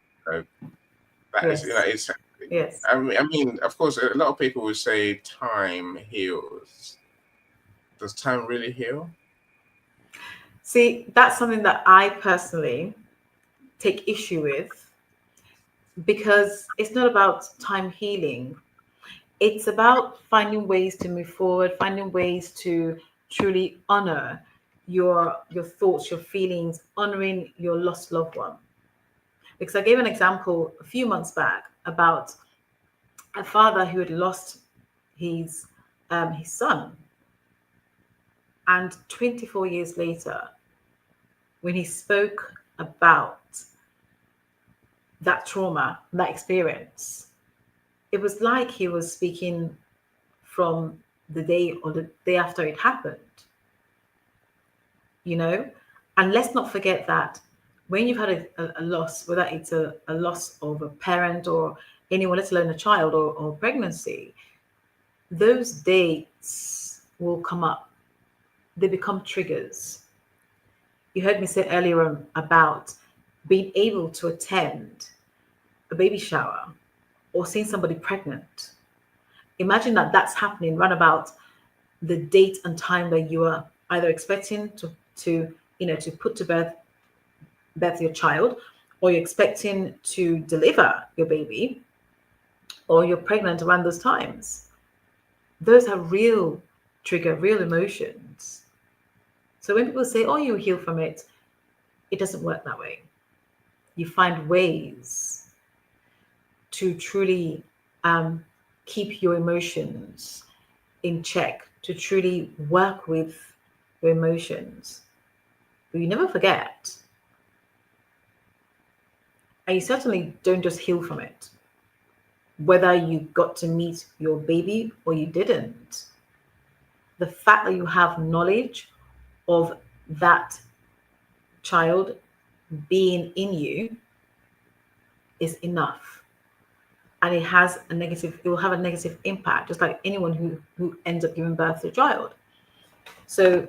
It's yes. I mean, of course, a lot of people would say time heals. Does time really heal? See, that's something that I personally take issue with, because it's not about time healing. It's about finding ways to move forward, finding ways to truly honor your thoughts, your feelings, honoring your lost loved one. Because I gave an example a few months back about a father who had lost his son, and 24 years later, when he spoke about that trauma, that experience, it was like he was speaking from the day or the day after it happened. And let's not forget that when you've had a loss, whether it's a loss of a parent or anyone, let alone a child or pregnancy, those dates will come up. They become triggers. You heard me say earlier on about being able to attend a baby shower or seeing somebody pregnant. Imagine that that's happening right about the date and time that you are either expecting to put to birth your child, or you're expecting to deliver your baby, or you're pregnant around those times. Those are real emotions. So when people say, oh, you heal from it, it doesn't work that way. You find ways to truly keep your emotions in check, to truly work with your emotions. But you never forget, and you certainly don't just heal from it, whether you got to meet your baby or you didn't. The fact that you have knowledge of that child being in you is enough. And it will have a negative impact, just like anyone who ends up giving birth to a child. So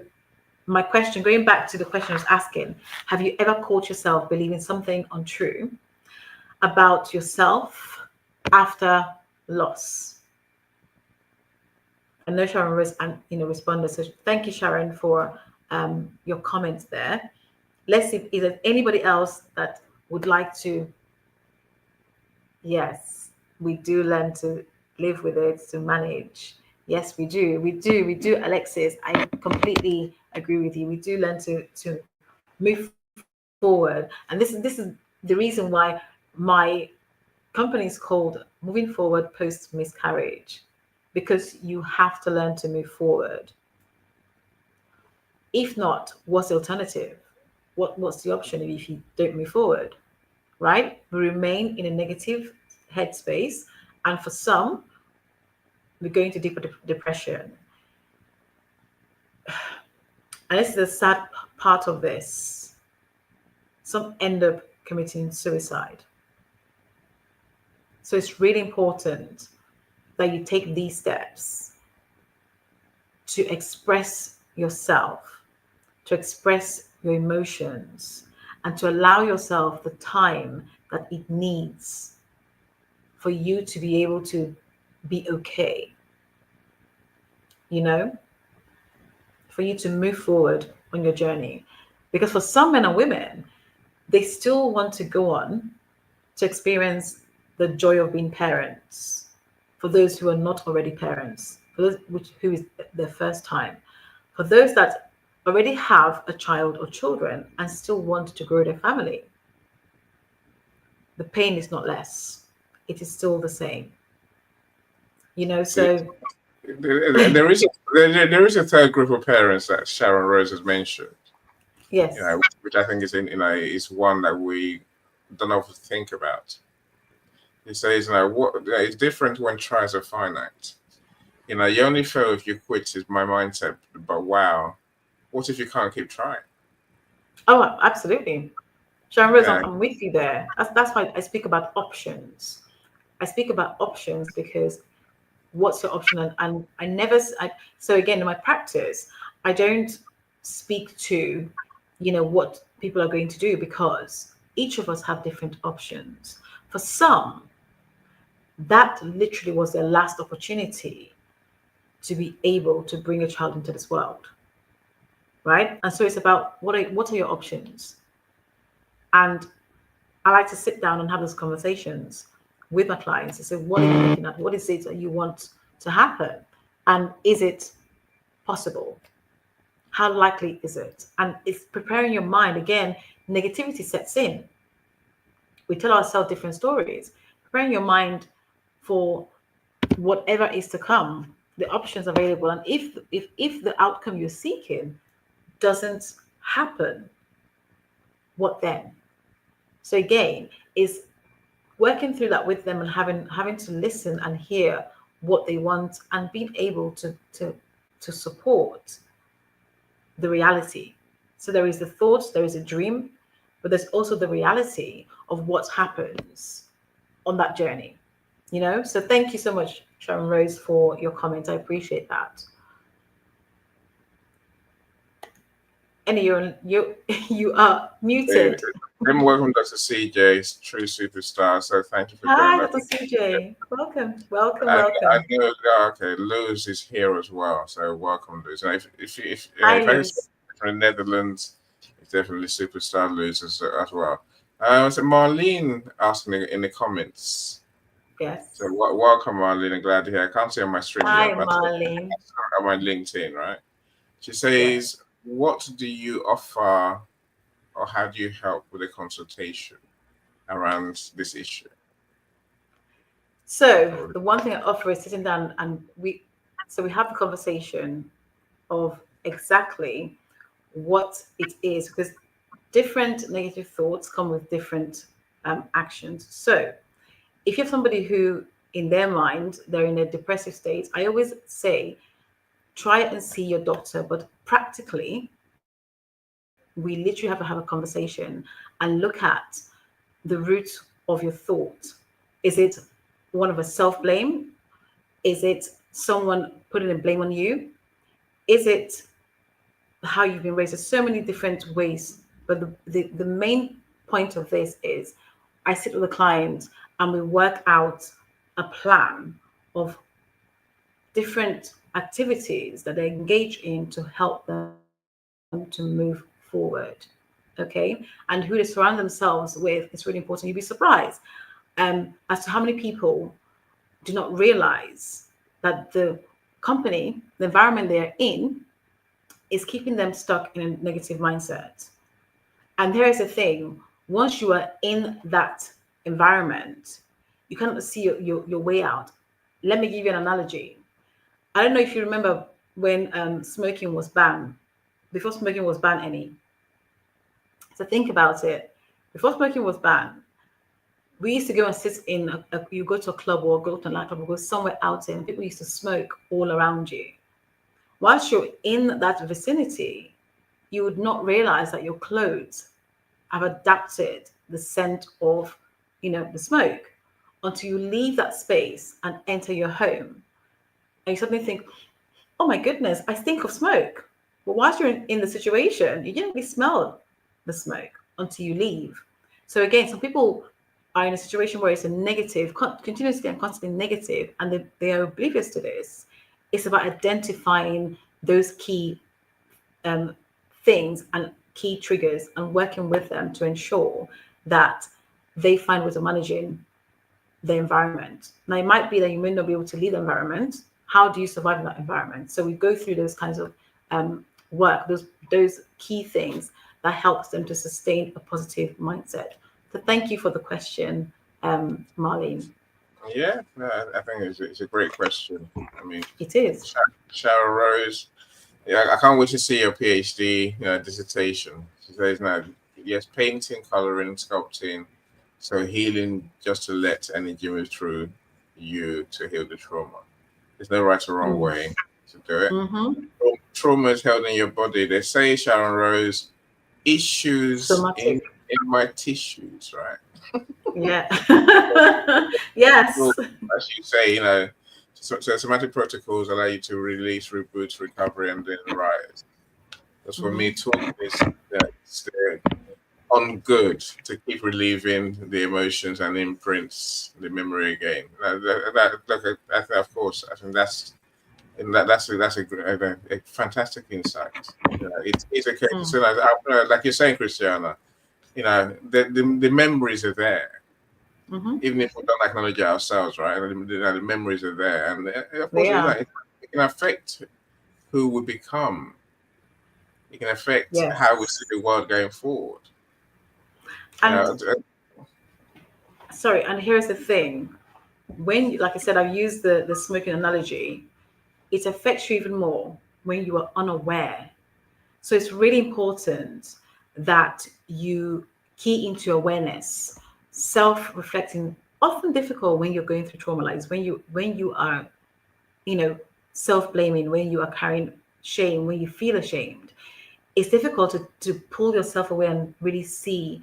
my question, going back to the question I was asking, have you ever caught yourself believing something untrue about yourself after loss? I know Sharon responded. So thank you, Sharon, for your comments there. Let's see, is there anybody else that would like to? Yes, we do learn to live with it, to manage. Yes, we do. We do, Alexis. I completely agree with you. We do learn to move forward. And this is the reason why my company is called Moving Forward Post Miscarriage, because you have to learn to move forward. If not, what's the alternative? What's the option if you don't move forward? Right? We remain in a negative headspace, and for some, we're going to deeper depression. And this is the sad part of this. Some end up committing suicide. So it's really important that you take these steps to express yourself, to express your emotions, and to allow yourself the time that it needs for you to be able to be okay, for you to move forward on your journey. Because for some men and women, they still want to go on to experience the joy of being parents. For those who are not already parents, for those who is their first time, for those that already have a child or children and still want to grow their family, the pain is not less. It is still the same. So there is a third group of parents that Sharon Rose has mentioned. yes, Which I think is one that we don't often think about. He says, it's different when trials are finite. You only fail if you quit is my mindset. But wow, what if you can't keep trying? oh, absolutely. Sharon Rose, Yeah, I'm with you there. That's why I speak about options. I speak about options because what's your option? And so again, in my practice, I don't speak to, what people are going to do, because each of us have different options. For some, that literally was their last opportunity to be able to bring a child into this world. Right. And so it's about what are your options? And I like to sit down and have those conversations with my clients and say, what are you looking at? What is it that you want to happen? And is it possible? How likely is it? And it's preparing your mind. Again, negativity sets in. We tell ourselves different stories. Preparing your mind for whatever is to come, the options available. And if the outcome you're seeking doesn't happen, what then? So again, is working through that with them and having to listen and hear what they want and being able to support the reality. So there is the thought, there is a dream, but there's also the reality of what happens on that journey. So thank you so much, Sharon Rose, for your comments. I appreciate that. And you are muted. and welcome, Dr. CJ, true superstar. So thank you for Hi, joining us. Dr. CJ. Welcome, welcome, I welcome. know, okay, Luz is here as well. So welcome, Luz. And Hi, if I can say Luz. from the Netherlands, it's definitely superstar Luz as well. So Marlene asking in the comments. Yes. So welcome, Marlene. I'm glad to hear. I can't see on my stream Hi, yet, but Marlene. on my LinkedIn, right? She Yes. says, "What do you offer, or how do you help with a consultation around this issue?" So the one thing I offer is sitting down and we have the conversation of exactly what it is, because different negative thoughts come with different actions. So if you have somebody who in their mind they're in a depressive state, I always say try and see your doctor, but practically we literally have to have a conversation and look at the root of your thought. Is it one of a self-blame? Is it someone putting a blame on you? Is it how you've been raised? There's so many different ways, but the main point of this is I sit with a client and we work out a plan of different activities that they engage in to help them to move forward. Okay. And who they surround themselves with is really important. You'd be surprised as to how many people do not realize that the company, the environment they're in, is keeping them stuck in a negative mindset. And here is the thing, once you are in that environment, you cannot see your way out. Let me give you an analogy. I don't know if you remember when smoking was banned, before smoking was banned, any. So think about it. Before smoking was banned, we used to go and sit in, you go to a club or go to a nightclub or go somewhere out and people used to smoke all around you. Whilst you're in that vicinity, you would not realize that your clothes have adapted the scent of, the smoke until you leave that space and enter your home. And you suddenly think, oh my goodness, I stink of smoke. But whilst you're in the situation, you didn't really smell the smoke until you leave. So again, some people are in a situation where it's a negative, continuously and constantly negative, and they are oblivious to this. It's about identifying those key things and key triggers and working with them to ensure that they find ways of managing the environment. Now, it might be that you may not be able to lead the environment. How do you survive in that environment? So we go through those kinds of work, those key things that helps them to sustain a positive mindset. So thank you for the question, Marlene. Yeah, no, I think it's a great question. I mean, it is. Cheryl Rose, yeah, I can't wait to see your PhD dissertation. She says now, yes, painting, coloring, sculpting, so healing just to let energy move through you to heal the trauma. There's no right or wrong way to do it. Mm-hmm. Trauma is held in your body. They say, Sharon Rose, issues in my tissues, right? Yeah. Yes. So, as you say, so somatic protocols allow you to release, reboot, recovery, and then rise. Because for me, talking is on good to keep relieving the emotions and imprints the memory again. Of course, I think that's a fantastic insight. It's a case. So like you're saying, Christiana, the memories are there. Even if we don't acknowledge it ourselves, right? The memories are there, and of course, it can affect who we become. It can affect how we see the world going forward. And sorry, and here's the thing: when, like I said, I've used the smoking analogy. It affects you even more when you are unaware. So it's really important that you key into awareness, self-reflecting. Often difficult when you're going through trauma, like when you are, self-blaming, when you are carrying shame, when you feel ashamed. It's difficult to pull yourself away and really see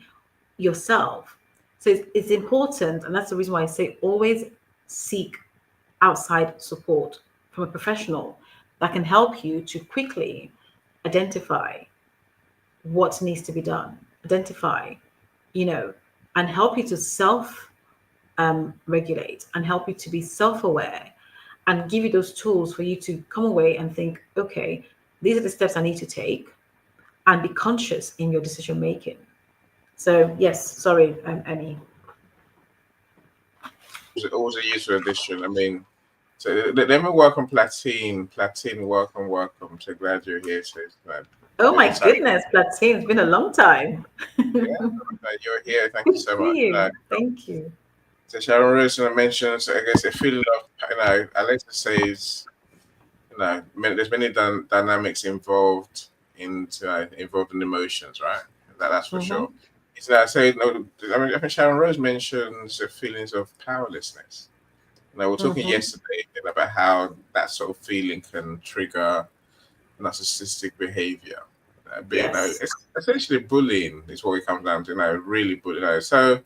yourself. So it's important, and that's the reason why I say always seek outside support from a professional that can help you to quickly identify what needs to be done, identify, and help you to self regulate and help you to be self-aware and give you those tools for you to come away and think, okay, these are the steps I need to take, and be conscious in your decision making. So yes, sorry, Annie. Always a useful addition. I mean, so let me welcome Platine. Platine, welcome. So glad you're here. So oh my goodness, Platine, it's been a long time. Yeah, you're here. Thank you so much. Thank you. So Sharon Rose mentions, I guess, a feeling of, I like to say is, there's many dynamics involved in emotions, right? That's for sure. It's I say no. I think Sharon Rose mentions the feelings of powerlessness. We were talking yesterday about how that sort of feeling can trigger narcissistic behavior. Yes. It's essentially bullying is what it comes down to. Really bullying. So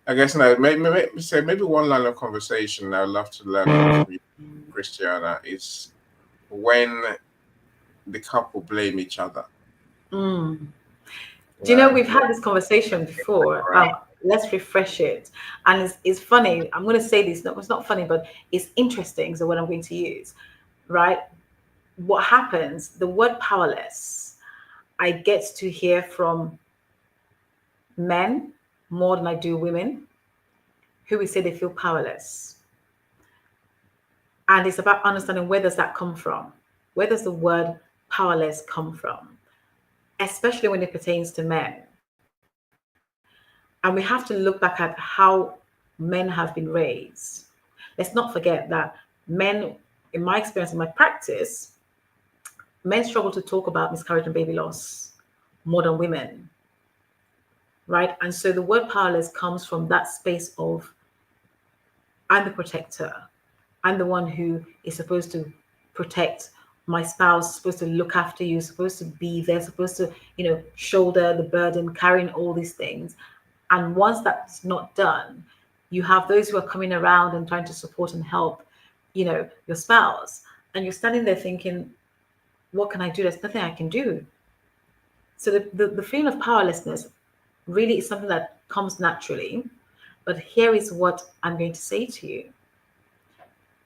I guess maybe one line of conversation I'd love to learn from you, Christiana, is when the couple blame each other. Mm. Do you know we've had this conversation before? Let's refresh it. And it's funny. I'm going to say this. No, it's not funny, but it's interesting. So what I'm going to use, right? What happens? The word powerless. I get to hear from men more than I do women who will say they feel powerless. And it's about understanding, where does that come from? Where does the word powerless come from? Especially when it pertains to men. And we have to look back at how men have been raised. Let's not forget that men, in my experience, in my practice, men struggle to talk about miscarriage and baby loss more than women, right? And so the word powerless comes from that space of, I'm the protector. I'm the one who is supposed to protect my spouse, supposed to look after you, supposed to be there, supposed to, shoulder the burden, carrying all these things. And once that's not done, you have those who are coming around and trying to support and help, your spouse. And you're standing there thinking, what can I do? There's nothing I can do. So the feeling of powerlessness really is something that comes naturally. But here is what I'm going to say to you.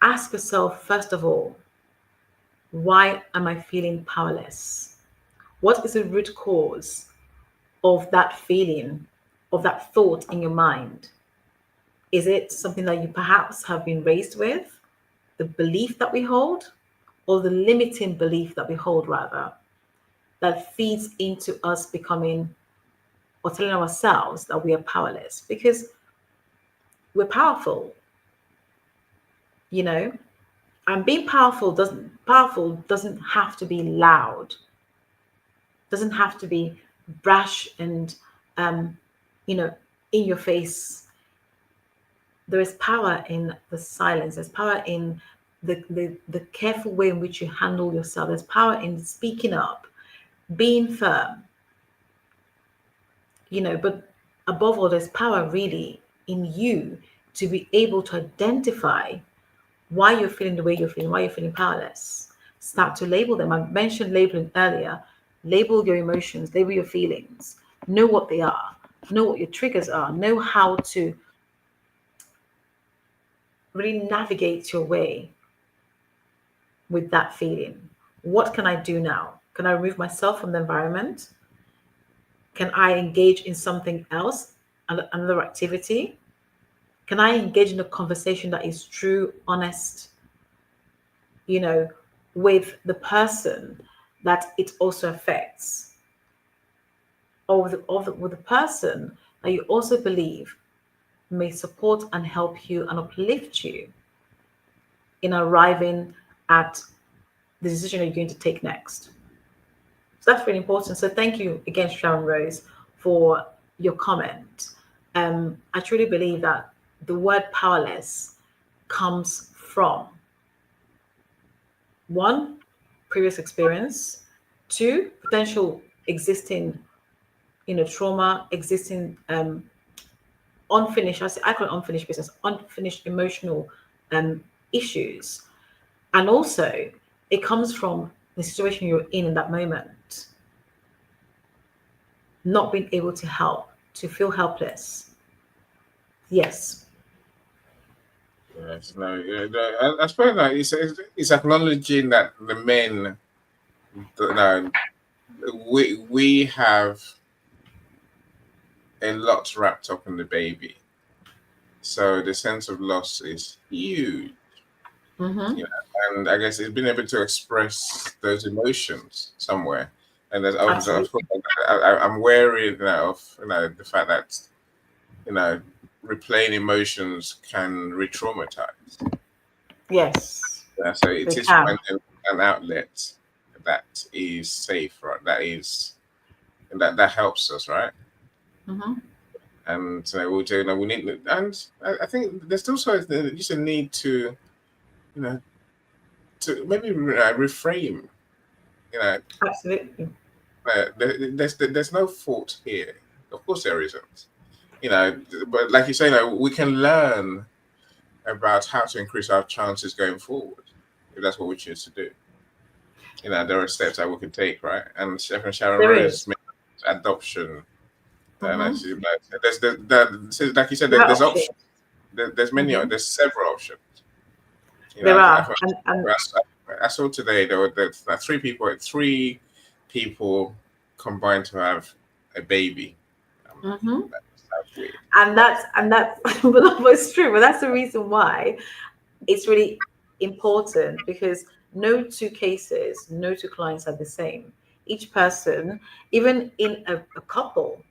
Ask yourself, first of all, why am I feeling powerless? What is the root cause of that feeling, of that thought in your mind? Is it something that you perhaps have been raised with, the belief that we hold, or the limiting belief that we hold, rather, that feeds into us becoming, or telling ourselves that we are powerless? Because we're powerful, and being powerful doesn't have to be loud, doesn't have to be brash and in your face. There is power in the silence. There's power in the careful way in which you handle yourself. There's power in speaking up, being firm, but above all, there's power really in you to be able to identify why you're feeling the way you're feeling, why you're feeling powerless. Start to label them. I mentioned labeling earlier. Label your emotions, label your feelings, know what they are, know what your triggers are, know how to really navigate your way with that feeling. What can I do now? Can I remove myself from the environment? Can I engage in something else, another activity? Can I engage in a conversation that is true, honest, with the person that it also affects? Or with the person that you also believe may support and help you and uplift you in arriving at the decision that you're going to take next. So that's really important. So thank you again, Sharon Rose, for your comment. I truly believe that the word powerless comes from, one, previous experience, two, potential existing, trauma, existing unfinished, I call it unfinished business, unfinished emotional issues. And also, it comes from the situation you're in that moment, not being able to help, to feel helpless. Yes. Yes, no, I suppose that it's acknowledging that the men, we have a lot wrapped up in the baby, so the sense of loss is huge. Mm-hmm. And I guess it's been able to express those emotions somewhere. And there's of Absolutely. course, I'm wary now of the fact that you know replaying emotions can re-traumatize. Yes, So it they is can. finding an outlet that is safe, right? That helps us, right? Hmm. And we do, we need, and I think there's also just a need to, you know, to maybe reframe. You know, Absolutely. there's no fault here. Of course, there isn't. You know, but like you say, we can learn about how to increase our chances going forward if that's what we choose to do. There are steps that we can take, right? And Chef and Sharon There Rose is. mentioned adoption. And I Hmm. see, so like you said, There are there's options. options. There's many. Hmm. There's several options. There are, and I saw today there's three people combined to have a baby. mhm. That's weird. And that's well, that was true. But that's the reason why it's really important, because no two cases, no two clients are the same. Each person, even in a couple,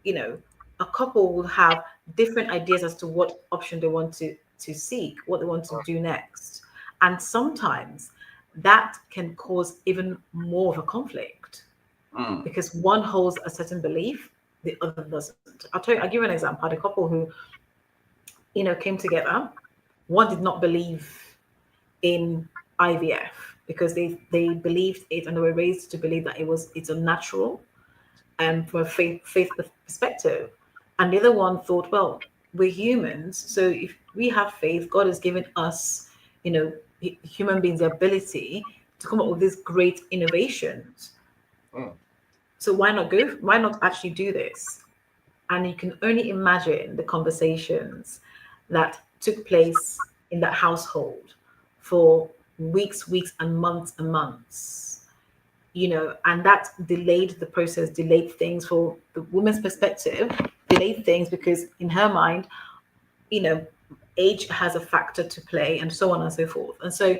you know, a couple will have different ideas as to what option they want to seek, what they want to do next. And sometimes that can cause even more of a conflict, Mm, because one holds a certain belief, the other doesn't. I'll give you an example. I had a couple who, came together. One did not believe in IVF because they believed it, and they were raised to believe that it's unnatural, and from a faith perspective. And the other one thought, well, we're humans, so if we have faith, God has given us, human beings, the ability to come up with these great innovations. mm, So why not actually do this? And you can only imagine the conversations that took place in that household for weeks and months, and that delayed the process, delayed things for the woman's perspective, delayed things because in her mind, you know, age has a factor to play, and so on and so forth. And so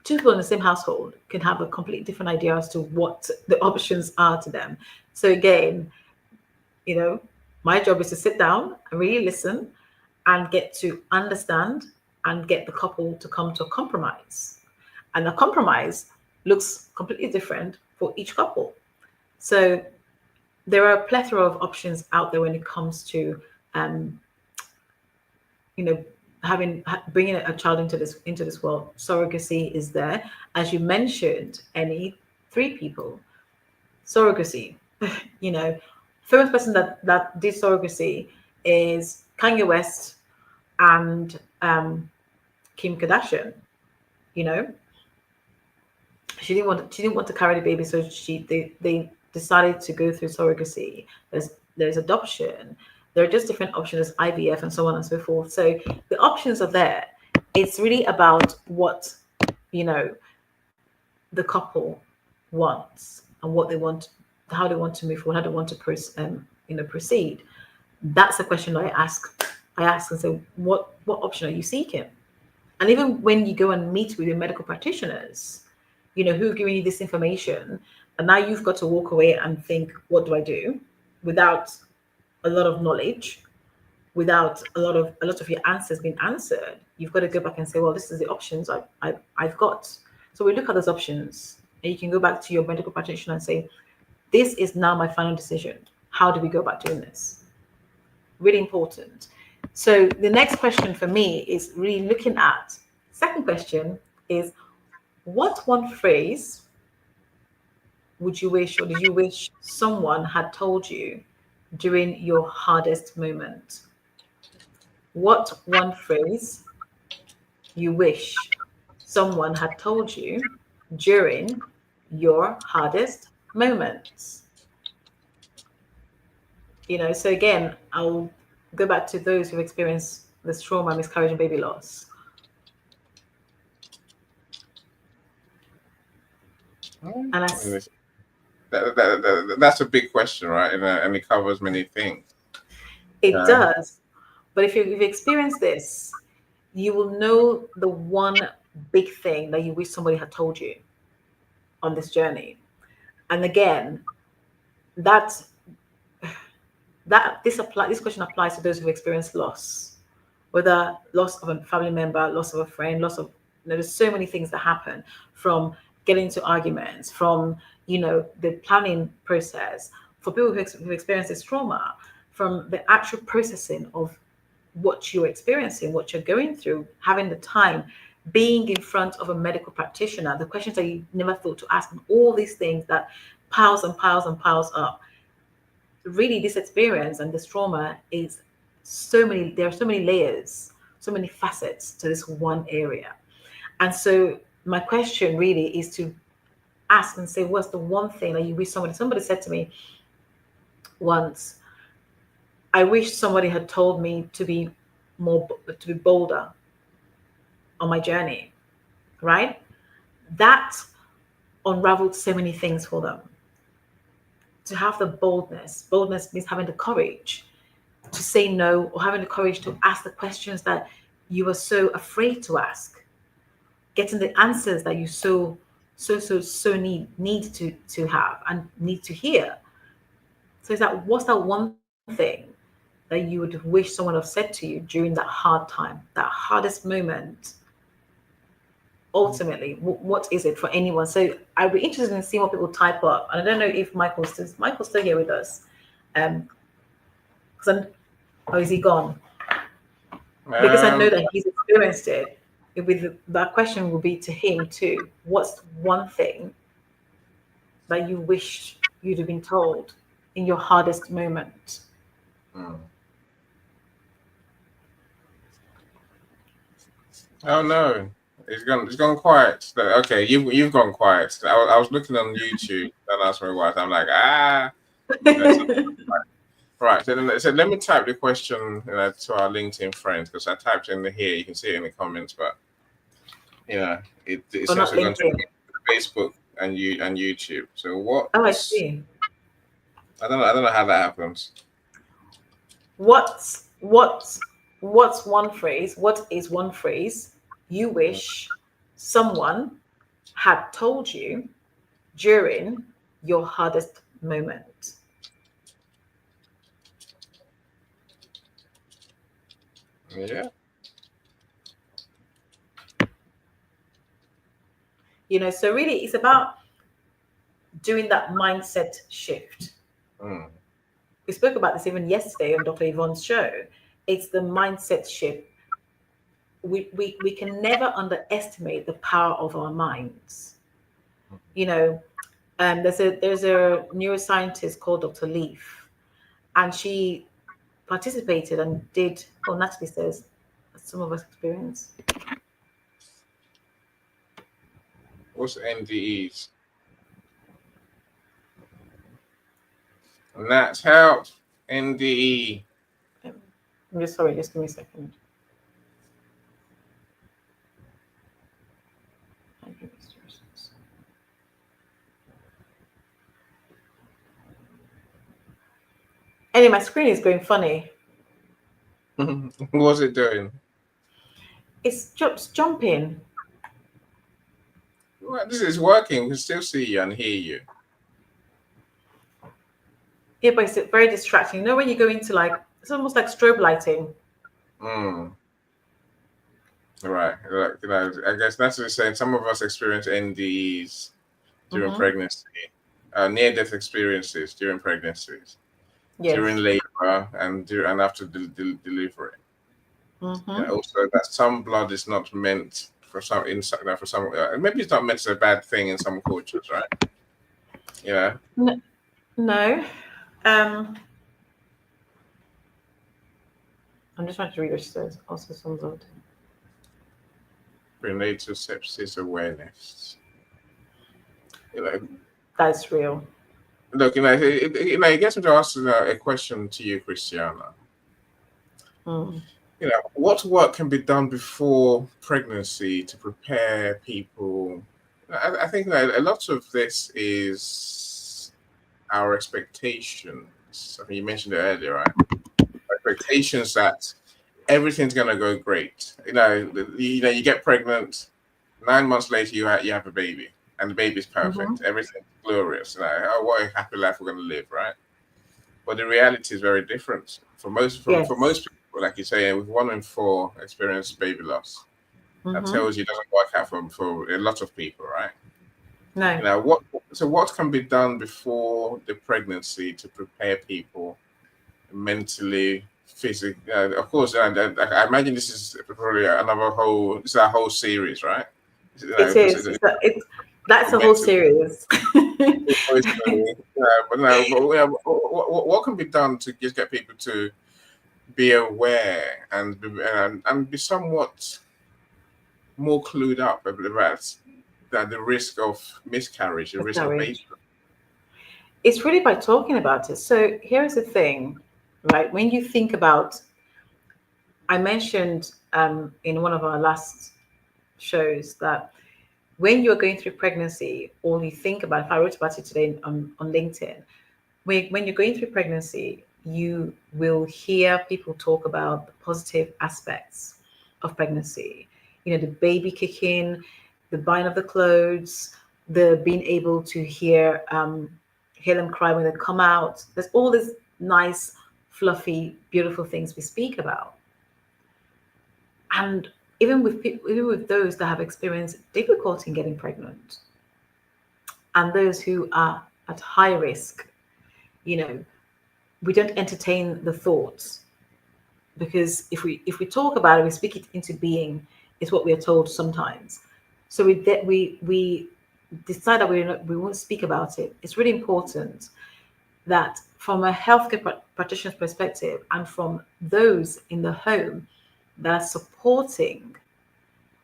two people in the same household can have a completely different idea as to what the options are to them. So again, you know, my job is to sit down and really listen and get to understand and get the couple to come to a compromise. And the compromise looks completely different for each couple. So there are a plethora of options out there when it comes to, um, you know, bringing a child into this world. Surrogacy is there, as you mentioned. Any three people surrogacy. you know, famous person that did surrogacy is Kanye West and Kim Kardashian. You know, she didn't want to carry the baby, so they decided to go through surrogacy. There's adoption. There are just different options, IVF and so on and so forth. So the options are there. It's really about what you know the couple wants and what they want, how they want to move forward, how they want to proceed. That's the question I ask. I ask and say, what option are you seeking? And even when you go and meet with your medical practitioners, who are giving you this information, and now you've got to walk away and think, what do I do? Without a lot of knowledge, without a lot of your answers being answered, you've got to go back and say, well, this is the options I've got. So we look at those options, and you can go back to your medical practitioner and say, this is now my final decision. How do we go about doing this? Really important. So the next question for me is really looking at, second question is, what one phrase would you wish, or did you wish someone had told you during your hardest moment? What one phrase you wish someone had told you during your hardest moments? So again, I'll go back to those who've experienced this trauma, miscarriage, and baby loss. And mm. That's a big question, right? And it covers many things. it Uh, does. But if you've experienced this, you will know the one big thing that you wish somebody had told you on this journey. And again, that this question applies to those who've experienced loss, whether loss of a family member, loss of a friend, loss of, there's so many things that happen, from getting into arguments, from the planning process, for people who've experienced this trauma, from the actual processing of what you're experiencing, what you're going through, having the time, being in front of a medical practitioner, the questions that you never thought to ask, and all these things that piles and piles and piles up. Really, this experience and this trauma is there are so many layers, so many facets to this one area. And so my question really is to ask and say, what's the one thing that you wish somebody said to me once, I wish somebody had told me to be bolder on my journey, right? That unraveled so many things for them. To have the boldness means having the courage to say no, or having the courage to ask the questions that you were so afraid to ask, getting the answers that you so need to have and need to hear. So is that, what's that one thing that you would wish someone have said to you during that hard time, that hardest moment? Ultimately, what is it for anyone? So I'd be interested in seeing what people type up. And I don't know if Michael's still here with us. Or is he gone? Because I know that he's experienced it. That question will be to him too. What's one thing that you wish you'd have been told in your hardest moment? Oh no, it's gone quiet. Okay, you've gone quiet. I was looking on YouTube and asked me what. I'm like, right. So let me type the question to our LinkedIn friends, because I typed in here. You can see it in the comments, but it's also going to Facebook and YouTube. So what? Oh, I see. I don't know how that happens. What's one phrase? What is one phrase you wish someone had told you during your hardest moment? Yeah. So really it's about doing that mindset shift. We spoke about this even yesterday on Dr. Yvonne's show. It's the mindset shift. We can never underestimate the power of our minds. There's a neuroscientist called Dr. Leaf, and she participated and did. Oh, Natalie says some of us experience. What's NDEs? Nat, help. NDE. I'm just sorry. Just give me a second. Anyway, my screen is going funny. What's it doing? It's just jumping. Well, this is working. We can still see you and hear you. Yeah, but it's very distracting. When you go into it's almost like strobe lighting. Right. I guess that's what you're saying. Some of us experience NDEs during pregnancy, near-death experiences during pregnancies, during labor, and after delivery. Also, that some blood is not meant for some maybe it's not meant as a bad thing in some cultures, right? No. I'm just trying to read what she says. Also, some blood. Prenatal sepsis awareness. That's real. Look, it gets me to ask a question to you, Christiana. What work can be done before pregnancy to prepare people? I think a lot of this is our expectations. I mean, you mentioned it earlier, right? Expectations that everything's going to go great. You get pregnant, 9 months later you have a baby, and the baby's perfect. Everything's glorious. Oh, what a happy life we're going to live, right? but the reality is very different. For most people, like you say, with 1 in 4 experience baby loss, that tells you it doesn't work out for a lot of people, right? No. What can be done before the pregnancy to prepare people mentally, physically? Of course, I imagine this is probably a whole series, right? It is. That's a whole series. But no, what can be done to just get people to be aware and be somewhat more clued up about that the risk of miscarriage, the risk of baby? It's really by talking about it. So here's the thing, right? When you think about, I mentioned in one of our last shows that when you're going through pregnancy, or you think about, if I wrote about it today on LinkedIn, when you're going through pregnancy, you will hear people talk about the positive aspects of pregnancy. You know, the baby kicking, the buying of the clothes, the being able to hear them cry when they come out. There's all these nice, fluffy, beautiful things we speak about. And even with those that have experienced difficulty in getting pregnant, and those who are at high risk, you know, we don't entertain the thoughts, because if we talk about it, we speak it into being, is what we are told sometimes. So we decide that we won't speak about it. It's really important that from a healthcare practitioner's perspective, and from those in the home that are supporting,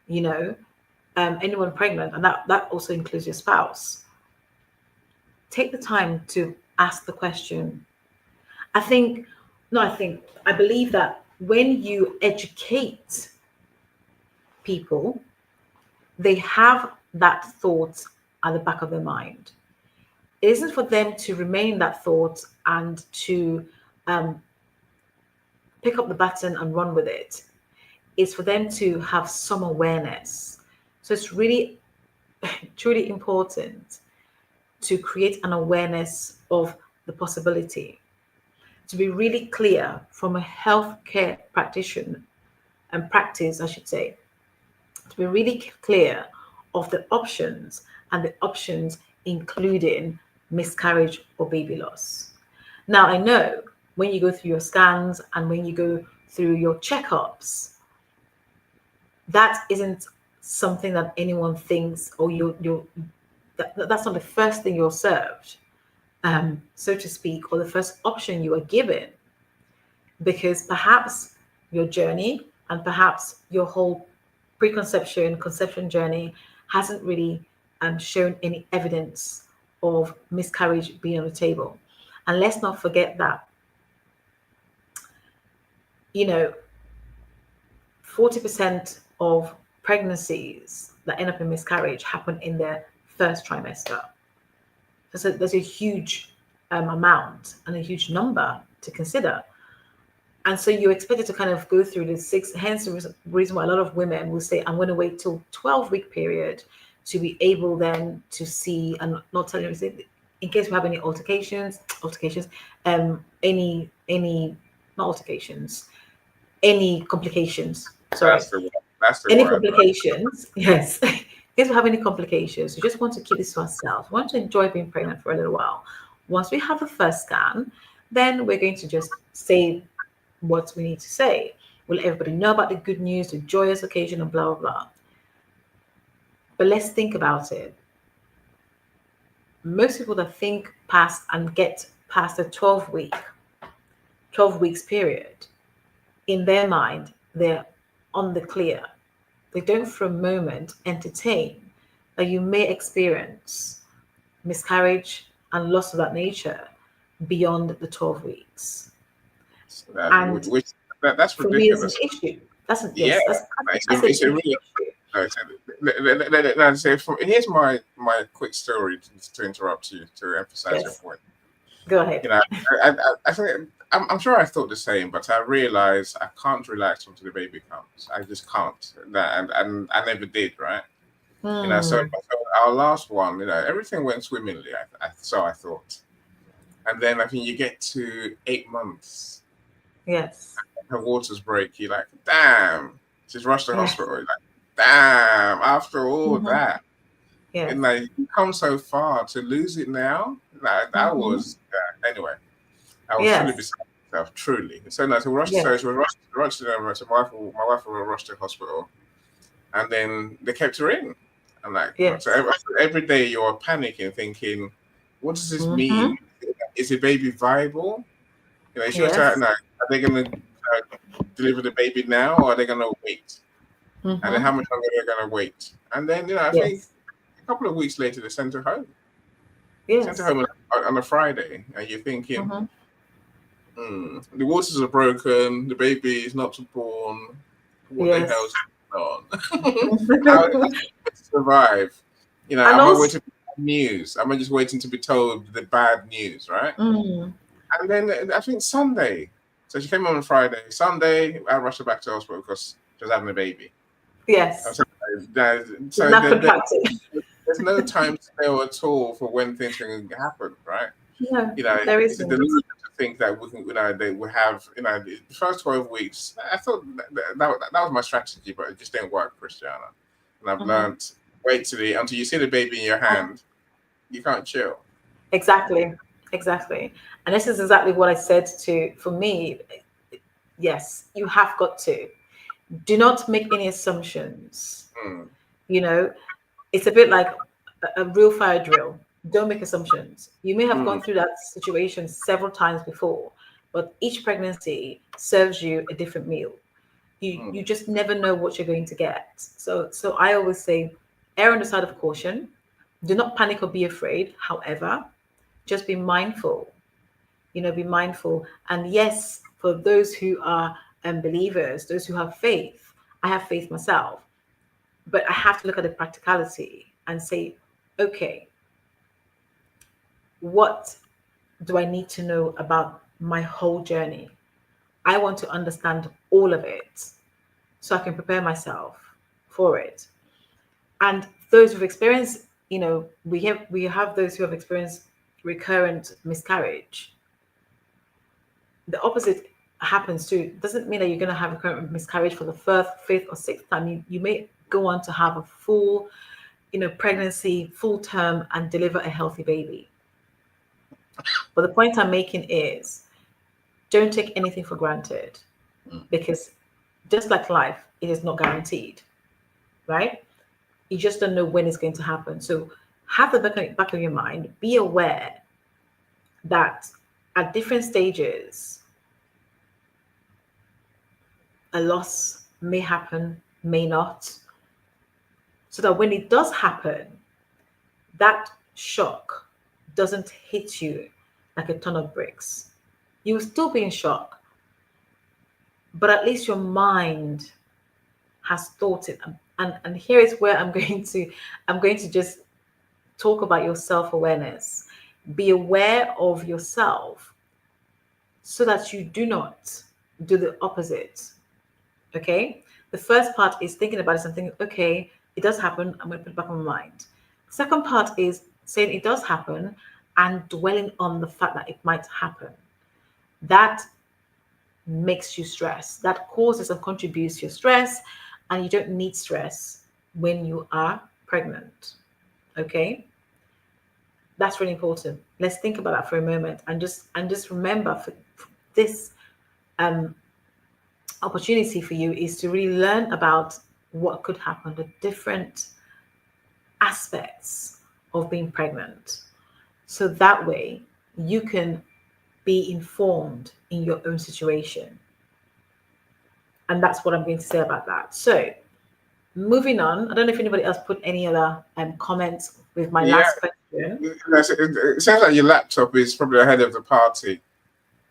anyone pregnant, and that also includes your spouse, take the time to ask the question. I believe that when you educate people, they have that thought at the back of their mind. It isn't for them to remain in that thought and to pick up the baton and run with it. It's for them to have some awareness. So it's really, truly important to create an awareness of the possibility, to be really clear from a healthcare practitioner and practice, I should say, to be really clear of the options, and the options including miscarriage or baby loss. Now, I know when you go through your scans and when you go through your checkups, that isn't something that anyone thinks, or that's not the first thing you're served, so to speak, or the first option you are given, because perhaps your journey and perhaps your whole conception journey hasn't really shown any evidence of miscarriage being on the table. And let's not forget that, 40% of pregnancies that end up in miscarriage happen in their first trimester. So there's a huge amount and a huge number to consider. And so you're expected to kind of go through the 6, hence the reason why a lot of women will say, I'm going to wait till 12-week period to be able then to see, and not telling you, in case we have any any complications. Sorry. That's the any word. complications, yes. If we have any complications, we just want to keep this to ourselves. We want to enjoy being pregnant for a little while. Once we have the first scan, then we're going to just say what we need to say. Will everybody know about the good news, the joyous occasion, and blah, blah, blah. But let's think about it. Most people that think past and get past the 12 weeks period, in their mind, they're on the clear. They don't for a moment entertain that you may experience miscarriage and loss of that nature beyond the 12 weeks. That's for me, it's ridiculous. an issue. That's a It's a really. Here's my quick story to interrupt you, to emphasize your point. Go ahead. I think I'm sure I thought the same, but I realized I can't relax until the baby comes. I just can't. And I never did, right? So our last one, everything went swimmingly. So I thought. And then I think you get to 8 months, Yes. her waters break. You're like, damn. She's rushed to Yes. hospital. You're like, damn. After all Mm-hmm. that, Yes. and like you come so far to lose it now. Like that Mm-hmm. was anyway. I was fully Yes. beside myself, truly. So no, so Yes. she was rushed to the so my wife was rushed to hospital, and then they kept her in. I'm like, so Yes. every day you're panicking, thinking, what does this Mm-hmm. mean? Is the baby viable? You know, she was Yes. saying, no, are they going to deliver the baby now, or are they going to wait? And then Mm-hmm. how much longer are they going to wait? And then, I think Yes. a couple of weeks later, they sent her home. Sent her Yes. home on a Friday, and you're thinking, Mm-hmm. the waters are broken, the baby is not born. What the Yes. hell's going on? How did this survive? And Am I also, waiting for bad news? Am I just waiting to be told the bad news, right? mm, And then I think Sunday. So she came on Friday. Sunday, I rushed her back to hospital because she was having a baby. yes, So, it's so not contracted. there's no time scale at all for when things can happen, right? No, there It's a isn't. delusion to think that we can, they will have, the first 12 weeks. I thought that was my strategy, but it just didn't work, Christiana. And I've Mm-hmm. learned wait until you see the baby in your hand, you can't chill. Exactly, exactly. And this is exactly what I said for me, yes, you have got to. Do not make any assumptions. Mm, You know, it's a bit like a real fire drill. Don't make assumptions. You may have mm, gone through that situation several times before, but each pregnancy serves you a different meal. You mm, just never know what you're going to get. So I always say, err on the side of caution. Do not panic or be afraid. However, just be mindful. Be mindful. And yes, for those who are believers, those who have faith, I have faith myself, but I have to look at the practicality and say, okay, what do I need to know about my whole journey? I want to understand all of it so I can prepare myself for it. And those who've experienced, we have those who have experienced recurrent miscarriage. The opposite happens too. Doesn't mean that you're going to have a recurrent miscarriage for the first, fifth, or sixth time. You may go on to have a full, pregnancy, full term, and deliver a healthy baby. But the point I'm making is, don't take anything for granted, mm. because just like life, it is not guaranteed, right? You just don't know when it's going to happen. So have the back of your mind, be aware that at different stages, a loss may happen, may not, so that when it does happen, that shock doesn't hit you like a ton of bricks. You will still be in shock, but at least your mind has thought it. And here is where I'm going to just talk about your self-awareness. Be aware of yourself so that you do not do the opposite. Okay? The first part is thinking about it and thinking, okay, it does happen, I'm going to put it back on my mind. Second part is saying it does happen and dwelling on the fact that it might happen. That makes you stress. That causes and contributes to your stress, and you don't need stress when you are pregnant. Okay? That's really important. Let's think about that for a moment, and just remember, for this um opportunity for you is to really learn about what could happen, the different aspects of being pregnant. So that way you can be informed in your own situation. And that's what I'm going to say about that. So moving on, I don't know if anybody else put any other comments with my Yeah, last question. it sounds like your laptop is probably ahead of the party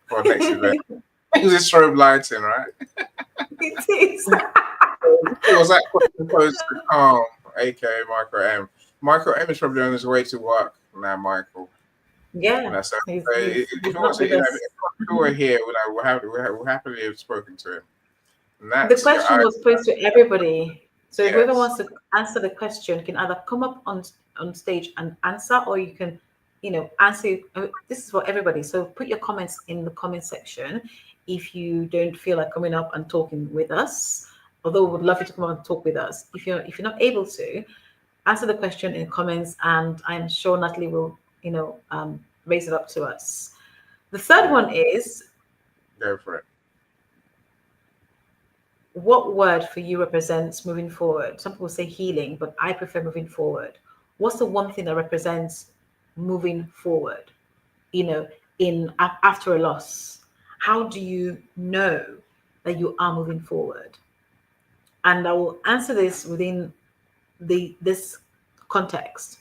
for next event. It's strobe lighting, right? It is. Was that question posed to Calm, aka Michael M? Michael M is probably on his way to work now, Michael. Yeah, So he's if you want not to, with us. if you were here, we'll happily have spoken to him. And The that's question was posed to everybody. So whoever yes. wants to answer the question can either come up on stage and answer, or you can answer. This is for everybody. So put your comments in the comment section if you don't feel like coming up and talking with us. Although we would love you to come on and talk with us. If you're not able to, answer the question in comments, and I'm sure Natalie will, raise it up to us. The third one is, go for it. What word for you represents moving forward? Some people say healing, but I prefer moving forward. What's the one thing that represents moving forward? After a loss, how do you know that you are moving forward? And I will answer this within this context.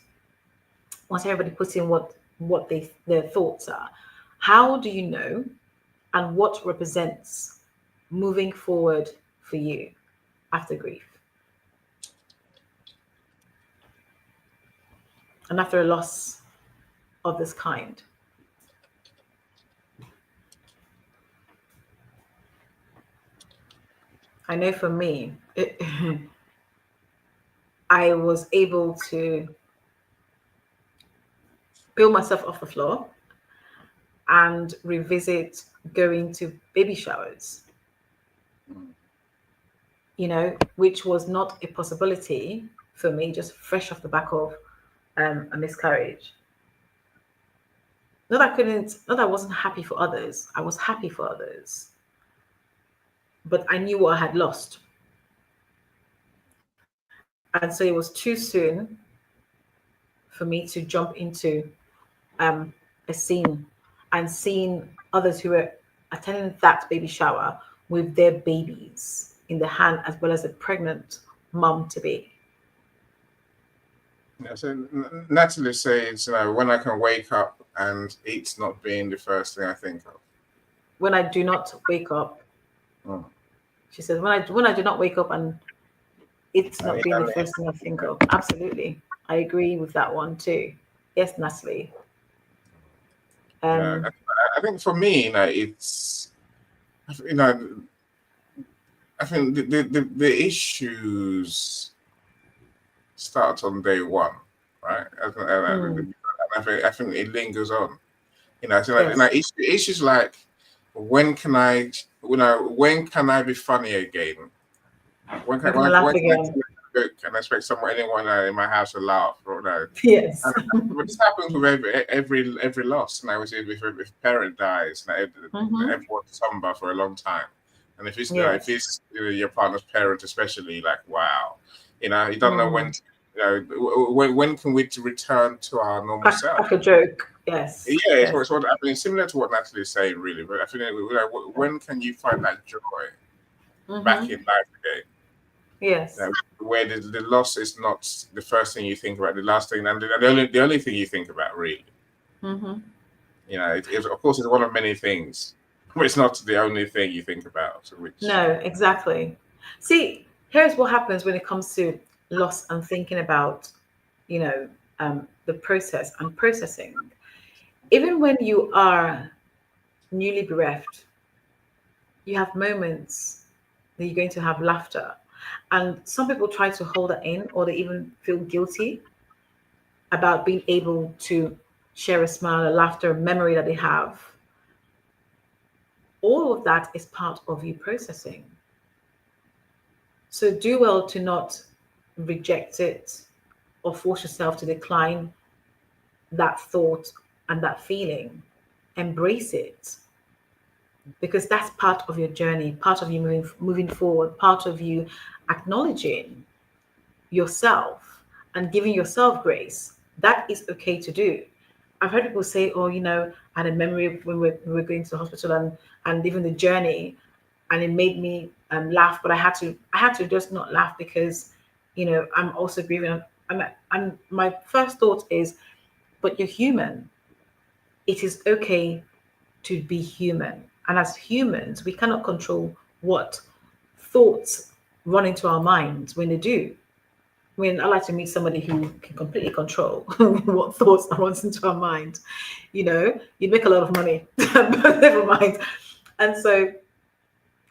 Once everybody puts in what their thoughts are, how do you know, and what represents moving forward for you after grief and after a loss of this kind? I know for me, I was able to build myself off the floor and revisit going to baby showers, which was not a possibility for me, just fresh off the back of a miscarriage. Not that I wasn't happy for others. I was happy for others. But I knew what I had lost. And so it was too soon for me to jump into a scene and seeing others who were attending that baby shower with their babies in the hand, as well as a pregnant mom to be. Yeah, so Natalie says, when I can wake up and it's not being the first thing I think of. When I do not wake up, she says, when I do not wake up and it's not being the first thing I think of. Absolutely, I agree with that one too. Yes, Natalie. I think for me, it's, I think the issues start on day one, right? I think it lingers on. Issues like, when can I be funny again? When can I tell a joke and expect anyone in my house to laugh? Or no? Yes. But this happens with every loss. And I would say if a parent dies, everyone's somber for a long time. And if it's your partner's parent, especially, like, wow, you don't know when. When can we return to our normal self? Like a joke, yes. Yeah, it's what I mean. Similar to what Natalie is saying, really. But I think when can you find that joy back in life again? Yes. Where the loss is not the first thing you think about, the last thing, and the only thing you think about, really. Of course, it's one of many things, but it's not the only thing you think about. No, exactly. See, here's what happens when it comes to loss and thinking about, the process and processing. Even when you are newly bereft, you have moments that you're going to have laughter. And some people try to hold it in, or they even feel guilty about being able to share a smile, a laughter, a memory that they have. All of that is part of you processing. So do well to not reject it or force yourself to decline that thought and that feeling. Embrace it, because that's part of your journey, part of you moving forward, part of you acknowledging yourself and giving yourself grace. That is okay to do. I've heard people say, "Oh, I had a memory of when we were going to the hospital and even the journey, and it made me laugh, but I had to just not laugh because, I'm also grieving." And my first thought is, but you're human. It is okay to be human. And as humans, we cannot control what thoughts run into our minds when they do. I mean, I like to meet somebody who can completely control what thoughts runs into our mind. You'd make a lot of money, but never mind. And so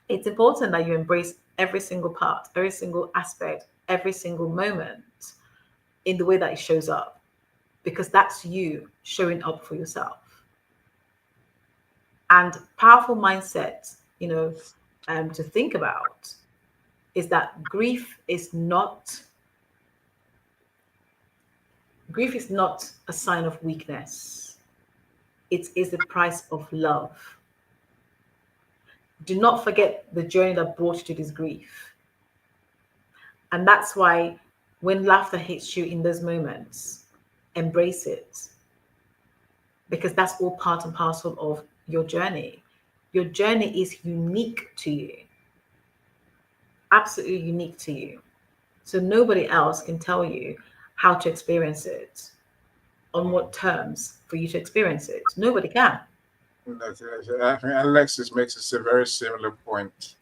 it's important that you embrace every single part, every single aspect, every single moment in the way that it shows up. because that's you showing up for yourself. And powerful mindset, to think about is that grief is not a sign of weakness. It is the price of love. Do not forget the journey that brought you to this grief. And that's why when laughter hits you in those moments, embrace it. Because that's all part and parcel of your journey. Your journey is unique to you. Absolutely unique to you. So nobody else can tell you how to experience it, on what terms for you to experience it. Nobody can. I think Alexis makes a very similar point.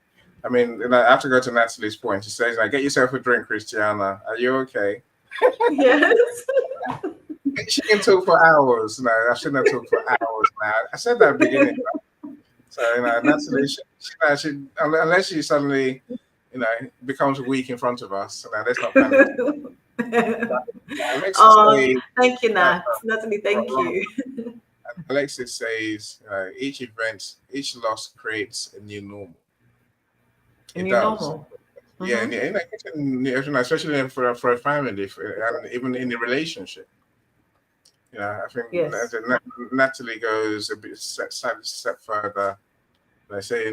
I mean, I have to go to Natalie's point. She says, "Get yourself a drink, Christiana. Are you okay?" Yes. She can talk for hours. No, I shouldn't have talked for hours. Now I said that at the beginning. So Natalie, unless she suddenly, becomes weak in front of us. Let's not panic. Oh, thank you, Nat. Natalie, thank you. Alexis says, each event, each loss creates a new normal. A new normal. Yeah, especially for a family, and even in a relationship. I think Natalie goes a bit step further. They say,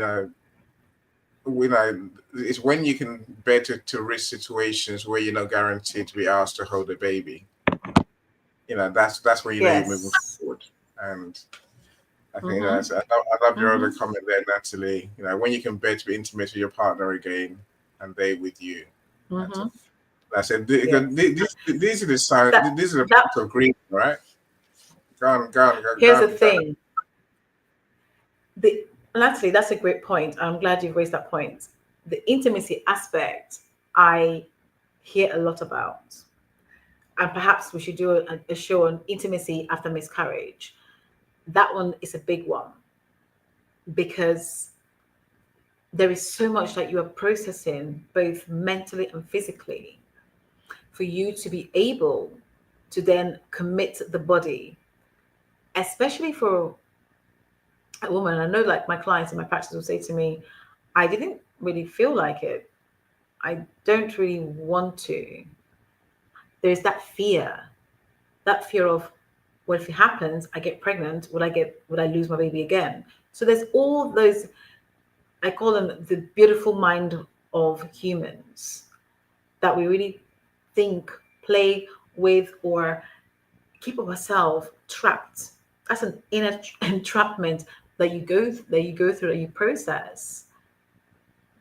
it's when you can bear to risk situations where you're not guaranteed to be asked to hold a baby. That's where you're moving forward. And I think I love your other comment there, Natalie. When you can bear to be intimate with your partner again, and they with you. I said, these are the signs. These are the parts of grief, right? Here's the thing. Natalie, that's a great point. I'm glad you've raised that point. The intimacy aspect, I hear a lot about. And perhaps we should do a show on intimacy after miscarriage. That one is a big one because there is so much that you are processing, both mentally and physically, for you to be able to then commit the body, especially for a woman. I know, like, my clients in my practice will say to me, I didn't really feel like it. I don't really want to. There's that fear of, well, if it happens, I get pregnant, would I lose my baby again? So there's all those, I call them the beautiful mind of humans that we really think, play with, or keep ourselves trapped. That's an inner entrapment that you go through, that you process,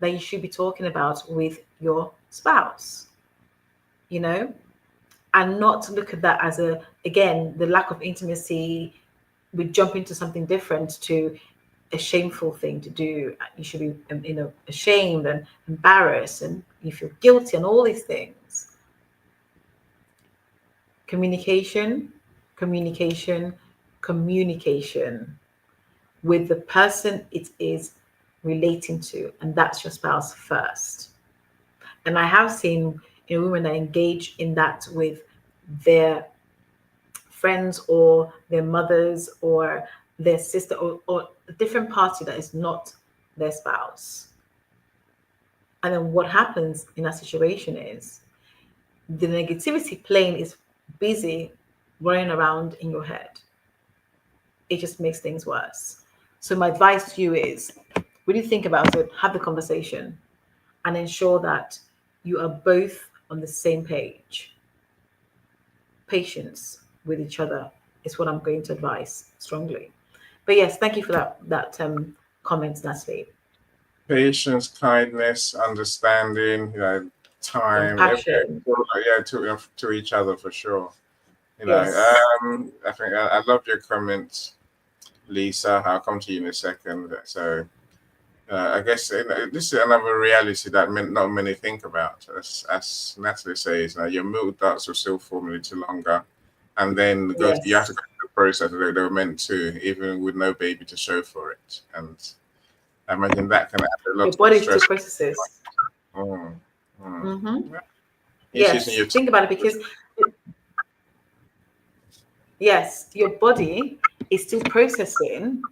that you should be talking about with your spouse, and not look at that as again, the lack of intimacy. We jump into something different to a shameful thing to do. You should be, ashamed and embarrassed, and you feel guilty, and all these things. Communication with the person it is relating to, and that's your spouse first. And I have seen women that engage in that with their friends or their mothers or their sister or a different party that is not their spouse. And then what happens in that situation is the negativity plane is busy running around in your head. It just makes things worse. So my advice to you is really think about it, have the conversation, and ensure that you are both on the same page. Patience with each other is what I'm going to advise strongly. But yes, thank you for that comment, Natalie. Patience, kindness, understanding, time, compassion. To each other for sure. Yes. I think I love your comments, Lisa. I'll come to you in a second. So I guess this is another reality that not many think about. As Natalie says, your milk ducts will still form a little longer, and then you have to go through the process they were meant to, even with no baby to show for it. And I imagine that can add a lot your body of stress. still processes. Mm. Yes, think about it, because Yes, your body is still processing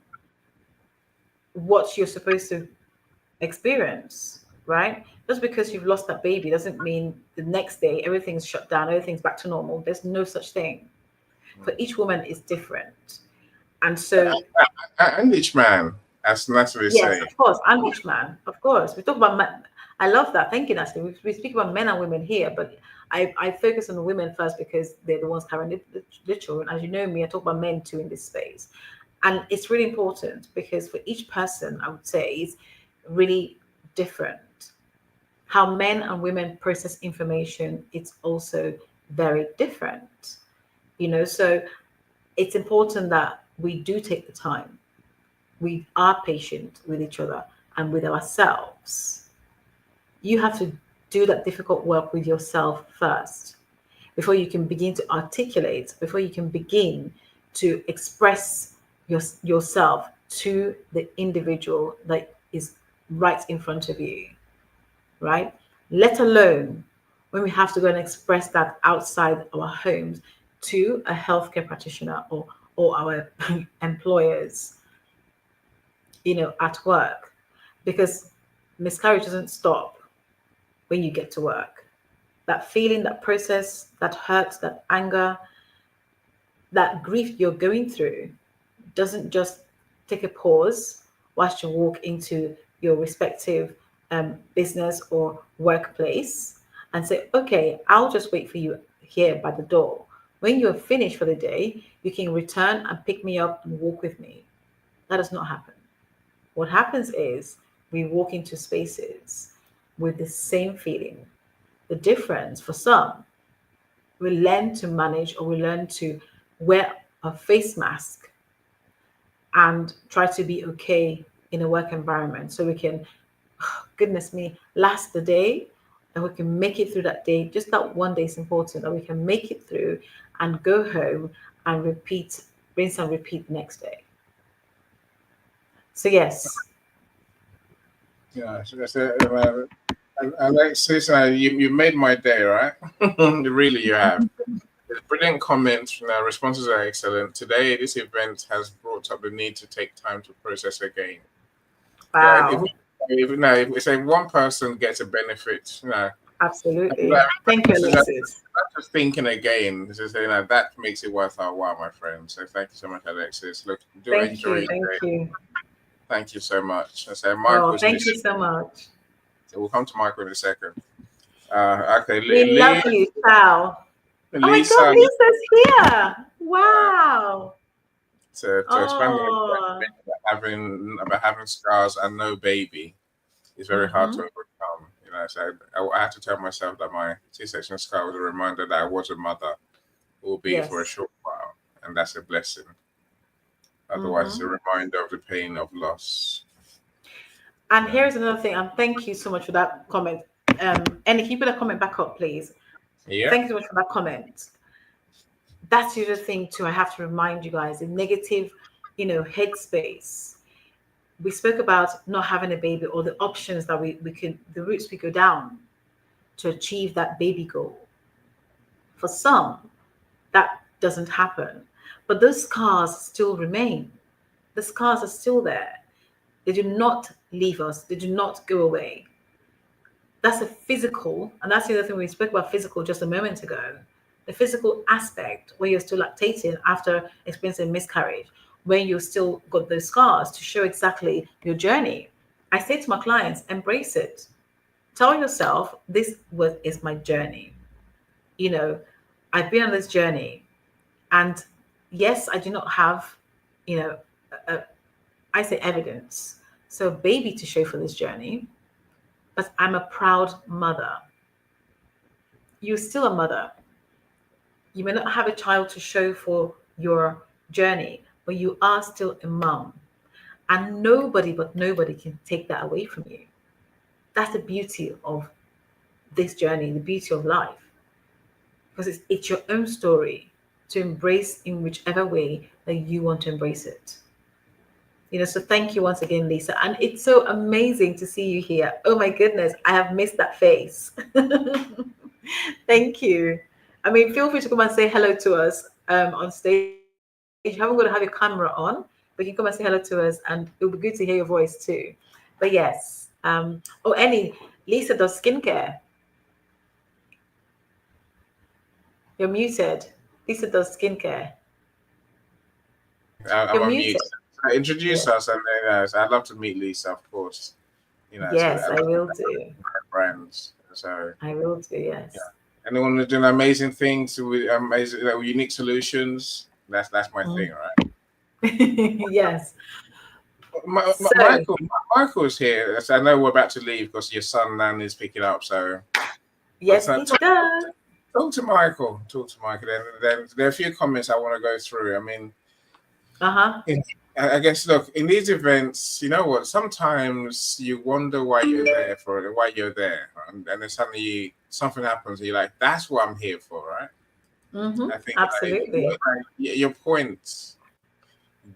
what you're supposed to experience, right? Just because you've lost that baby doesn't mean the next day everything's shut down, everything's back to normal. There's no such thing. For each woman is different. And so, And each man, as naturally yes, say. of course, and each man, of course. We talk about men. I love that. Thank you, Natalie. We speak about men and women here, but I focus on the women first because they're the ones carrying the children. As you know me, I talk about men too in this space. And it's really important because for each person, I would say, is really different. How men and women process information, it's also very different. So it's important that we do take the time. We are patient with each other and with ourselves. You have to do that difficult work with yourself first before you can begin to articulate, before you can begin to express yourself to the individual that is right in front of you, right? Let alone when we have to go and express that outside our homes to a healthcare practitioner or our employers, at work, because miscarriage doesn't stop when you get to work. That feeling, that process, that hurt, that anger, that grief you're going through doesn't just take a pause whilst you walk into your respective business or workplace and say, okay, I'll just wait for you here by the door. When you're finished for the day, you can return and pick me up and walk with me. That does not happen. What happens is we walk into spaces with the same feeling. The difference for some, we learn to manage or we learn to wear a face mask and try to be okay in a work environment so we can, goodness me, last the day and we can make it through that day. Just that one day is important that we can make it through and go home and repeat, rinse and repeat next day. So, yes. Yeah, Alexis, you made my day, right? Really, you have. Brilliant comments. Responses are excellent. Today, this event has brought up the need to take time to process again. Yeah, Wow. if we say one person gets a benefit, Absolutely. Thank you, Alexis. just thinking again, that makes it worth our while, my friend. So thank you so much, Alexis. Look, do Thank enjoy you. your Thank day. you. Thank you so much. I say Oh, Michael's thank you listening. so much. So we'll come to Michael in a second. Okay, We love you, Ciao. Oh my Lisa. God, Lisa's here. Wow. To expand Oh. about having scars and no baby is very hard to overcome. So I had to tell myself that my C-section scar was a reminder that I was a mother, albeit for a Yes. short while, and that's a blessing. Otherwise, it's a reminder of the pain of loss. And here's another thing, and thank you so much for that comment. And if you put a comment back up, please. Yeah. Thank you so much for that comment. That's the other thing too. I have to remind you guys, the negative, headspace. We spoke about not having a baby or the options that we could, the routes we go down to achieve that baby goal. For some, that doesn't happen. But those scars still remain. The scars are still there. They do not leave us, they do not go away. That's a physical, and that's the other thing we spoke about physical just a moment ago. The physical aspect where you're still lactating after experiencing miscarriage, when you still got those scars to show exactly your journey. I say to my clients, embrace it. Tell yourself, is my journey. I've been on this journey. And yes, I do not have, I say evidence. So baby to show for this journey, but I'm a proud mother. You're still a mother. You may not have a child to show for your journey, but you are still a mom. And nobody but nobody can take that away from you. That's the beauty of this journey, the beauty of life. Because it's your own story to embrace in whichever way that you want to embrace it. So thank you once again, Lisa. And it's so amazing to see you here. Oh my goodness, I have missed that face. Thank you. I mean, feel free to come and say hello to us. on stage. You haven't got to have your camera on, but you can come and say hello to us, and it'll be good to hear your voice too. But yes, oh, any Lisa does skincare. You're muted. Lisa does skincare. I'm You're on muted. mute. Introduce Yeah. us, and then I'd love to meet Lisa, of course. So Yes, I I love will do. brands. So I will do. yeah, Yes. anyone who's doing amazing things with amazing, unique solutions. That's my Mm. thing, right? Yes. So Michael's here. So I know we're about to leave because your son Nan is picking up. So, but yes, he does. talk to Michael. Talk to Michael. Then there are a few comments I want to go through. I mean, Uh-huh. I guess look in these events. You know what? Sometimes you wonder why you're there why you're there, and then suddenly something happens. And you're like, that's what I'm here for, right? Mm-hmm. I think Absolutely. your point.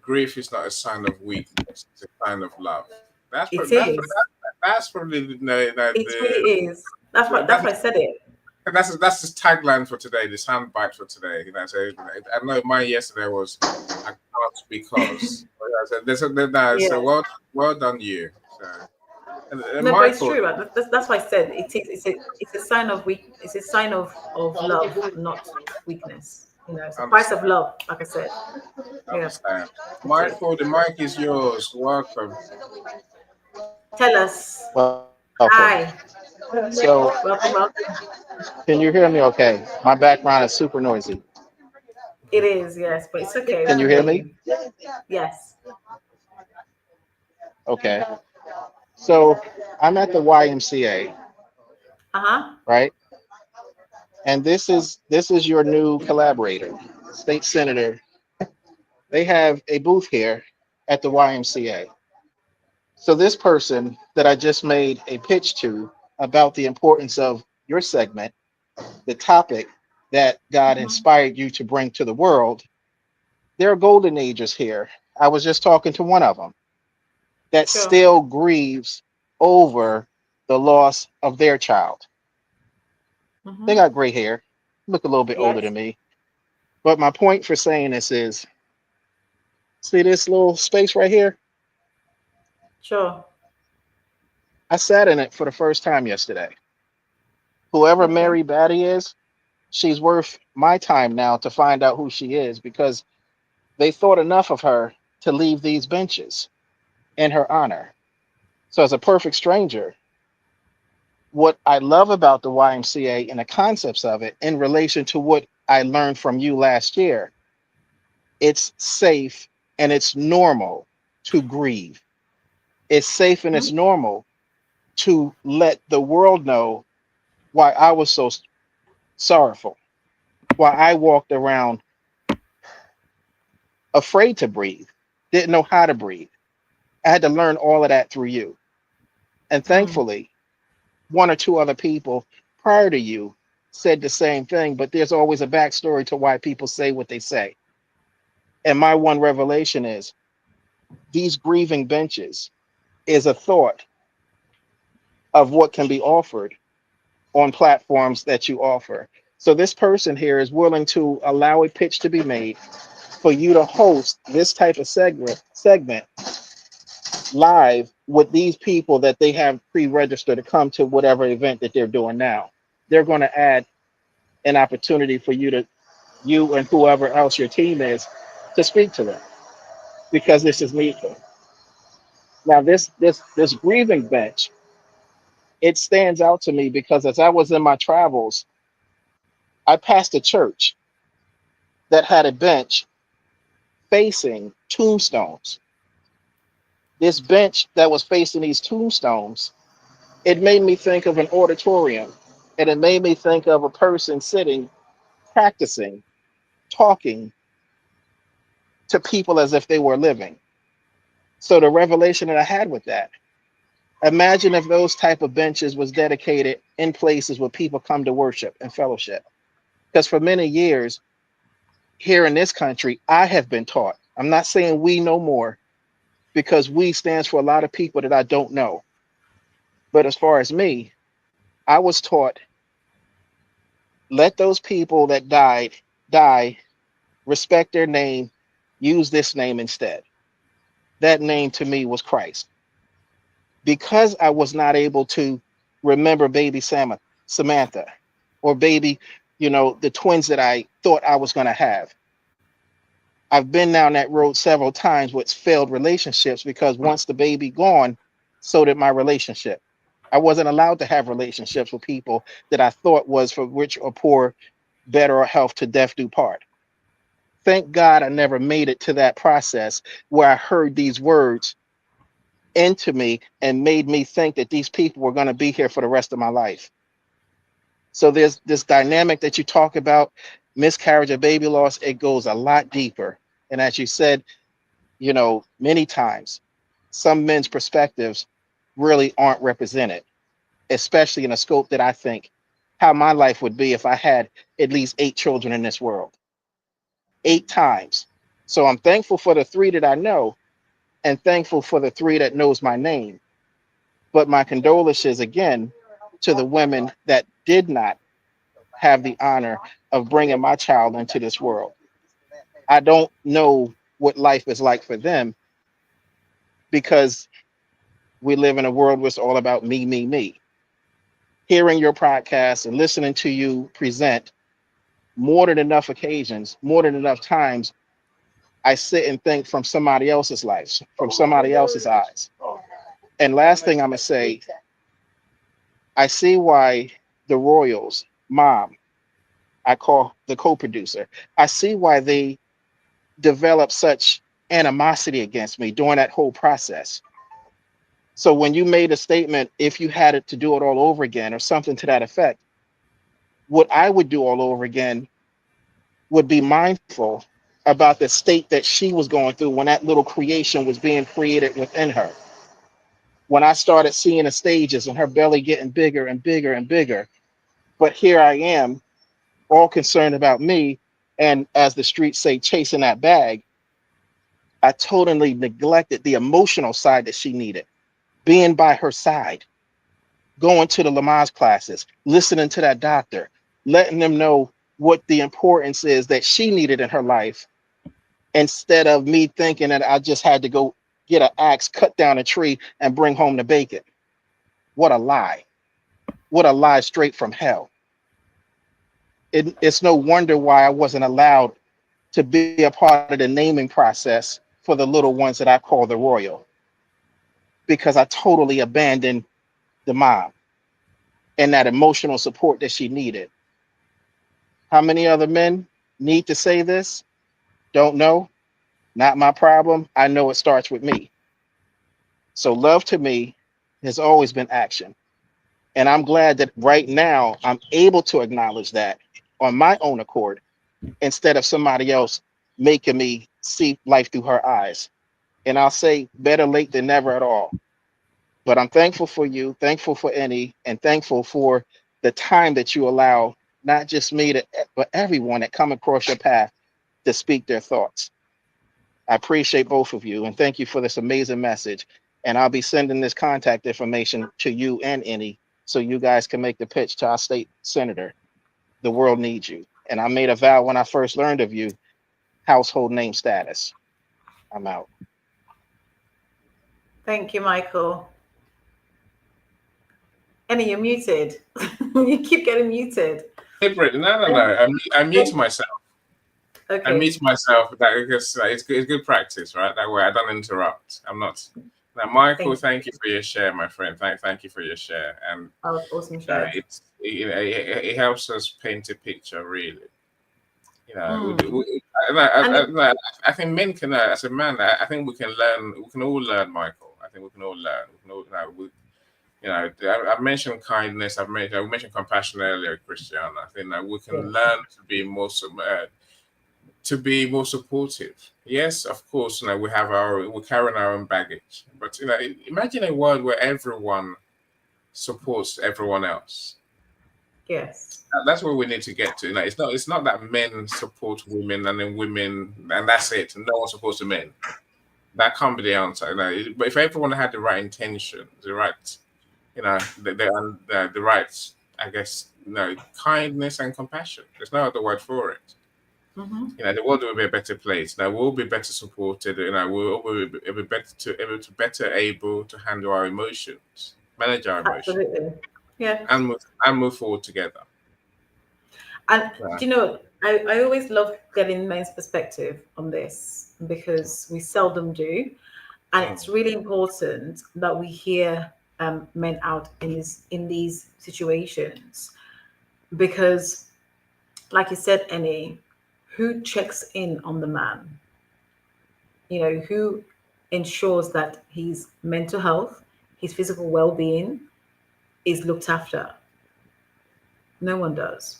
Grief is not a sign of weakness; it's a sign of love. That's It what that's is. that's probably It really is. That's what that's I said it. that's the tagline for today. The soundbite for today. So I know mine yesterday was I can't because. So Yes. well done you. So and No, but it's Michael, true. Right? That's why I said it is. It's a sign of weak. It's a sign of love, not weakness. It's a price of understand, love. Like I said. Yeah. understand. It is. Michael, the mic is yours. Welcome. Tell us. Welcome. Hi. So, Welcome. Welcome. can you hear me okay? My background is super noisy. It is. Yes, but it's okay. We Can you can hear hear me? you. Yes. Okay. So, I'm at the YMCA, Uh huh. right? And this is your new collaborator, state senator. They have a booth here at the YMCA. So, this person that I just made a pitch to about the importance of your segment, the topic that God Mm-hmm. inspired you to bring to the world, there are golden ages here. I was just talking to one of them that Sure. still grieves over the loss of their child. They Mm-hmm. got gray hair, look a little bit older Yes. than me. But my point for saying this is see this little space right here? Sure. I sat in it for the first time yesterday. Whoever Okay. Mary Batty is, she's worth my time now to find out who she is because they thought enough of her to leave these benches in her honor. So, as a perfect stranger, what I love about the YMCA and the concepts of it in relation to what I learned from you last year, it's safe and it's normal to grieve. It's safe and Mm-hmm. it's normal to let the world know why I was so sorrowful, why I walked around afraid to breathe, didn't know how to breathe. I had to learn all of that through you. And Mm. thankfully, one or two other people prior to you said the same thing, but there's always a backstory to why people say what they say. And my one revelation is these grieving benches is a thought of what can be offered on platforms that you offer. So this person here is willing to allow a pitch to be made for you to host this type of segment live with these people that they have pre-registered to come to whatever event that they're doing now. They're going to add an opportunity for you and whoever else your team is to speak to them because this is needful. Now this grieving bench, it stands out to me because as I was in my travels, I passed a church that had a bench facing tombstones. This bench that was facing these tombstones, it made me think of an auditorium, and it made me think of a person sitting, practicing, talking to people as if they were living. So the revelation that I had with that, imagine if those type of benches was dedicated in places where people come to worship and fellowship. Because for many years here in this country, I have been taught. I'm not saying we no more because we stands for a lot of people that I don't know. But as far as me, I was taught let those people that died die respect their name, use this name instead. That name to me was Christ. Because I was not able to remember baby Samantha or baby, the twins that I thought I was going to have. I've been down that road several times with failed relationships because once the baby gone, so did my relationship. I wasn't allowed to have relationships with people that I thought was for rich or poor, better or health to death do part. Thank God I never made it to that process where I heard these words into me and made me think that these people were going to be here for the rest of my life. So there's this dynamic that you talk about, miscarriage or baby loss, it goes a lot deeper. And as you said, many times, some men's perspectives really aren't represented, especially in a scope that I think how my life would be if I had at least 8 children in this world, 8 times. So I'm thankful for the 3 that I know and thankful for the 3 that knows my name. But my condolences again to the women that did not have the honor of bringing my child into this world. I don't know what life is like for them because we live in a world where it's all about me, me, me. Hearing your podcast and listening to you present more than enough occasions, more than enough times, I sit and think from somebody else's life, from somebody else's eyes. And last thing I'm going to say, I see why the Royals, mom, I call the co-producer, I see why they developed such animosity against me during that whole process. So when you made a statement, if you had it to do it all over again or something to that effect, what I would do all over again would be mindful about the state that she was going through when that little creation was being created within her. When I started seeing the stages and her belly getting bigger and bigger and bigger, but here I am, all concerned about me, and as the streets say, chasing that bag. I totally neglected the emotional side that she needed, being by her side, going to the Lamaze classes, listening to that doctor, letting them know what the importance is that she needed in her life, instead of me thinking that I just had to go get an axe, cut down a tree, and bring home the bacon. What a lie. What a lie straight from hell. It's no wonder why I wasn't allowed to be a part of the naming process for the little ones that I call the Royal, because I totally abandoned the mom and that emotional support that she needed. How many other men need to say this? Don't know. Not my problem. I know it starts with me. So love to me has always been action. And I'm glad that right now I'm able to acknowledge that on my own accord instead of somebody else making me see life through her eyes. And I'll say better late than never at all. But I'm thankful for you, thankful for Annie, and thankful for the time that you allow not just me, but everyone that come across your path to speak their thoughts. I appreciate both of you and thank you for this amazing message. And I'll be sending this contact information to you and Annie so you guys can make the pitch to our state senator. The world needs you. And I made a vow when I first learned of you, household name status. I'm out. Thank you, Michael. Annie, you're muted. You keep getting muted. No. I mute myself. Okay. I mute myself because it's good practice, right? That way I don't interrupt. I'm not. Now, Michael, thank you for your share, my friend. Thank you for your share. And awesome share. It helps us paint a picture, really. I think men can, as a man, I think we can learn. We can all learn, Michael. I think we can all learn. I've mentioned kindness. I mentioned compassion earlier, Christiana. I think that we can learn to be more supportive. Yes, of course, we're carrying our own baggage. But imagine a world where everyone supports everyone else. Yes. That's where we need to get to. It's not that men support women and then women and that's it. No one supports the men. That can't be the answer. But if everyone had the right intention, the right, the right, I guess, kindness and compassion. There's no other word for it. The world will be a better place. Now we'll be better supported. We'll be better able to handle our emotions, manage our emotions, Absolutely. Yeah. and move forward together. And Yeah. I always love getting men's perspective on this because we seldom do. And it's really important that we hear men out in these situations because, like you said, Annie, who checks in on the man? Who ensures that his mental health, his physical well-being is looked after? No one does.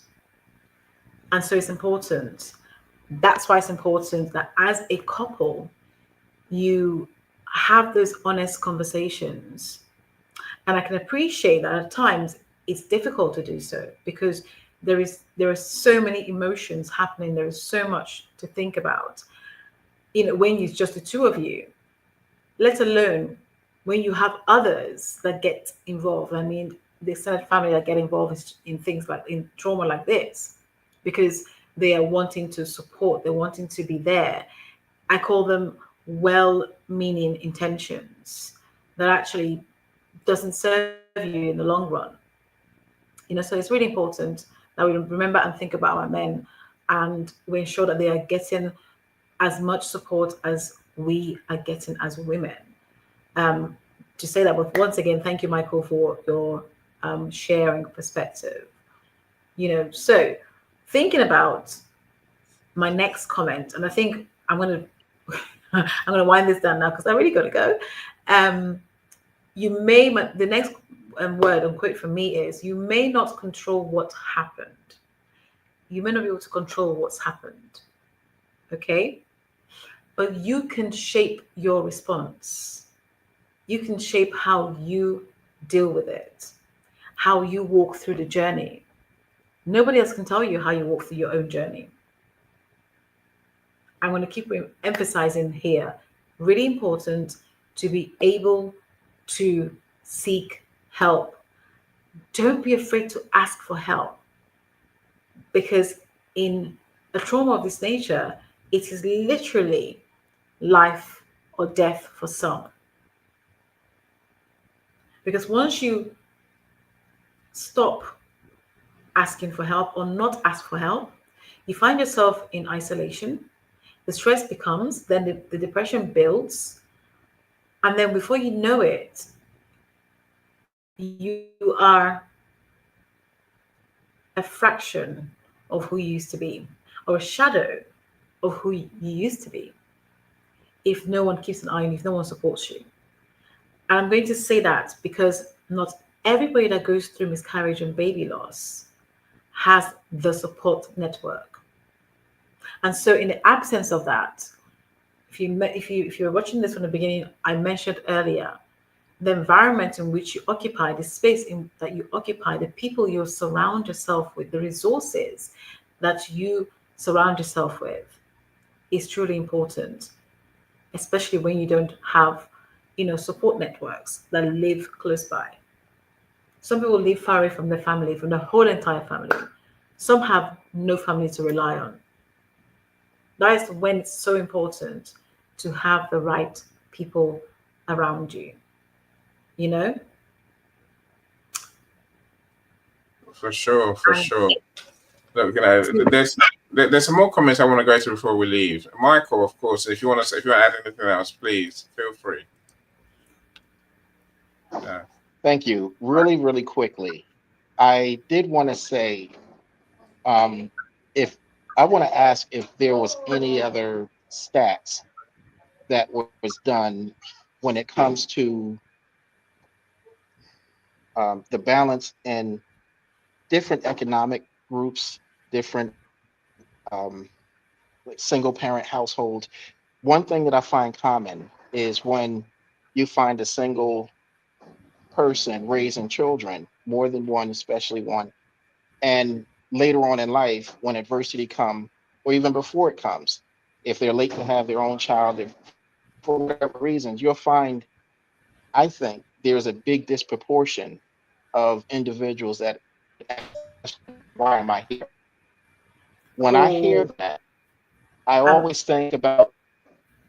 And so it's important. That's why it's important that as a couple, you have those honest conversations. And I can appreciate that at times it's difficult to do so because there are so many emotions happening. There is so much to think about. When it's just the two of you, let alone when you have others that get involved. I mean, the extended family that get involved in things like in trauma like this, because they are wanting to support, they're wanting to be there. I call them well-meaning intentions that actually doesn't serve you in the long run. So it's really important that we remember and think about our men and we ensure that they are getting as much support as we are getting as women. um, to say that. But once again, thank you, Michael, for your sharing perspective. So thinking about my next comment, and I think I'm gonna I'm gonna wind this down now because I really gotta go. Um, the next word and quote for me is: you may not control what happened. You may not be able to control what's happened. Okay, but you can shape your response. You can shape how you deal with it, how you walk through the journey. Nobody else can tell you how you walk through your own journey. I'm going to keep emphasizing here, really important to be able to seek help. Don't be afraid to ask for help because in a trauma of this nature, it is literally life or death for some. Because once you stop asking for help or not ask for help, you find yourself in isolation. The stress becomes, then the depression builds. And then before you know it, you are a fraction of who you used to be, or a shadow of who you used to be, if no one keeps an eye on you, if no one supports you. And I'm going to say that because not everybody that goes through miscarriage and baby loss has the support network. And so, in the absence of that, if you're watching this from the beginning, I mentioned earlier the environment in which you occupy, the space that you occupy, the people you surround yourself with, the resources that you surround yourself with is truly important, especially when you don't have, support networks that live close by. Some people live far away from their family, from the whole entire family. Some have no family to rely on. That is when it's so important to have the right people around you, you know? For sure, for And sure. Look, there's some more comments I want to go to before we leave. Michael, of course, if you want to add anything else, please feel free. Yeah. Thank you. Really, really quickly, I did want to say, if I want to ask if there was any other stats that was done when it comes to the balance in different economic groups, different single parent households. One thing that I find common is when you find a single person raising children, more than one, especially one, and later on in life, when adversity comes, or even before it comes, if they're late to have their own child, if, for whatever reasons, you'll find, I think, there's a big disproportion of individuals that ask, why am I here? When I hear oh, that, I always think about.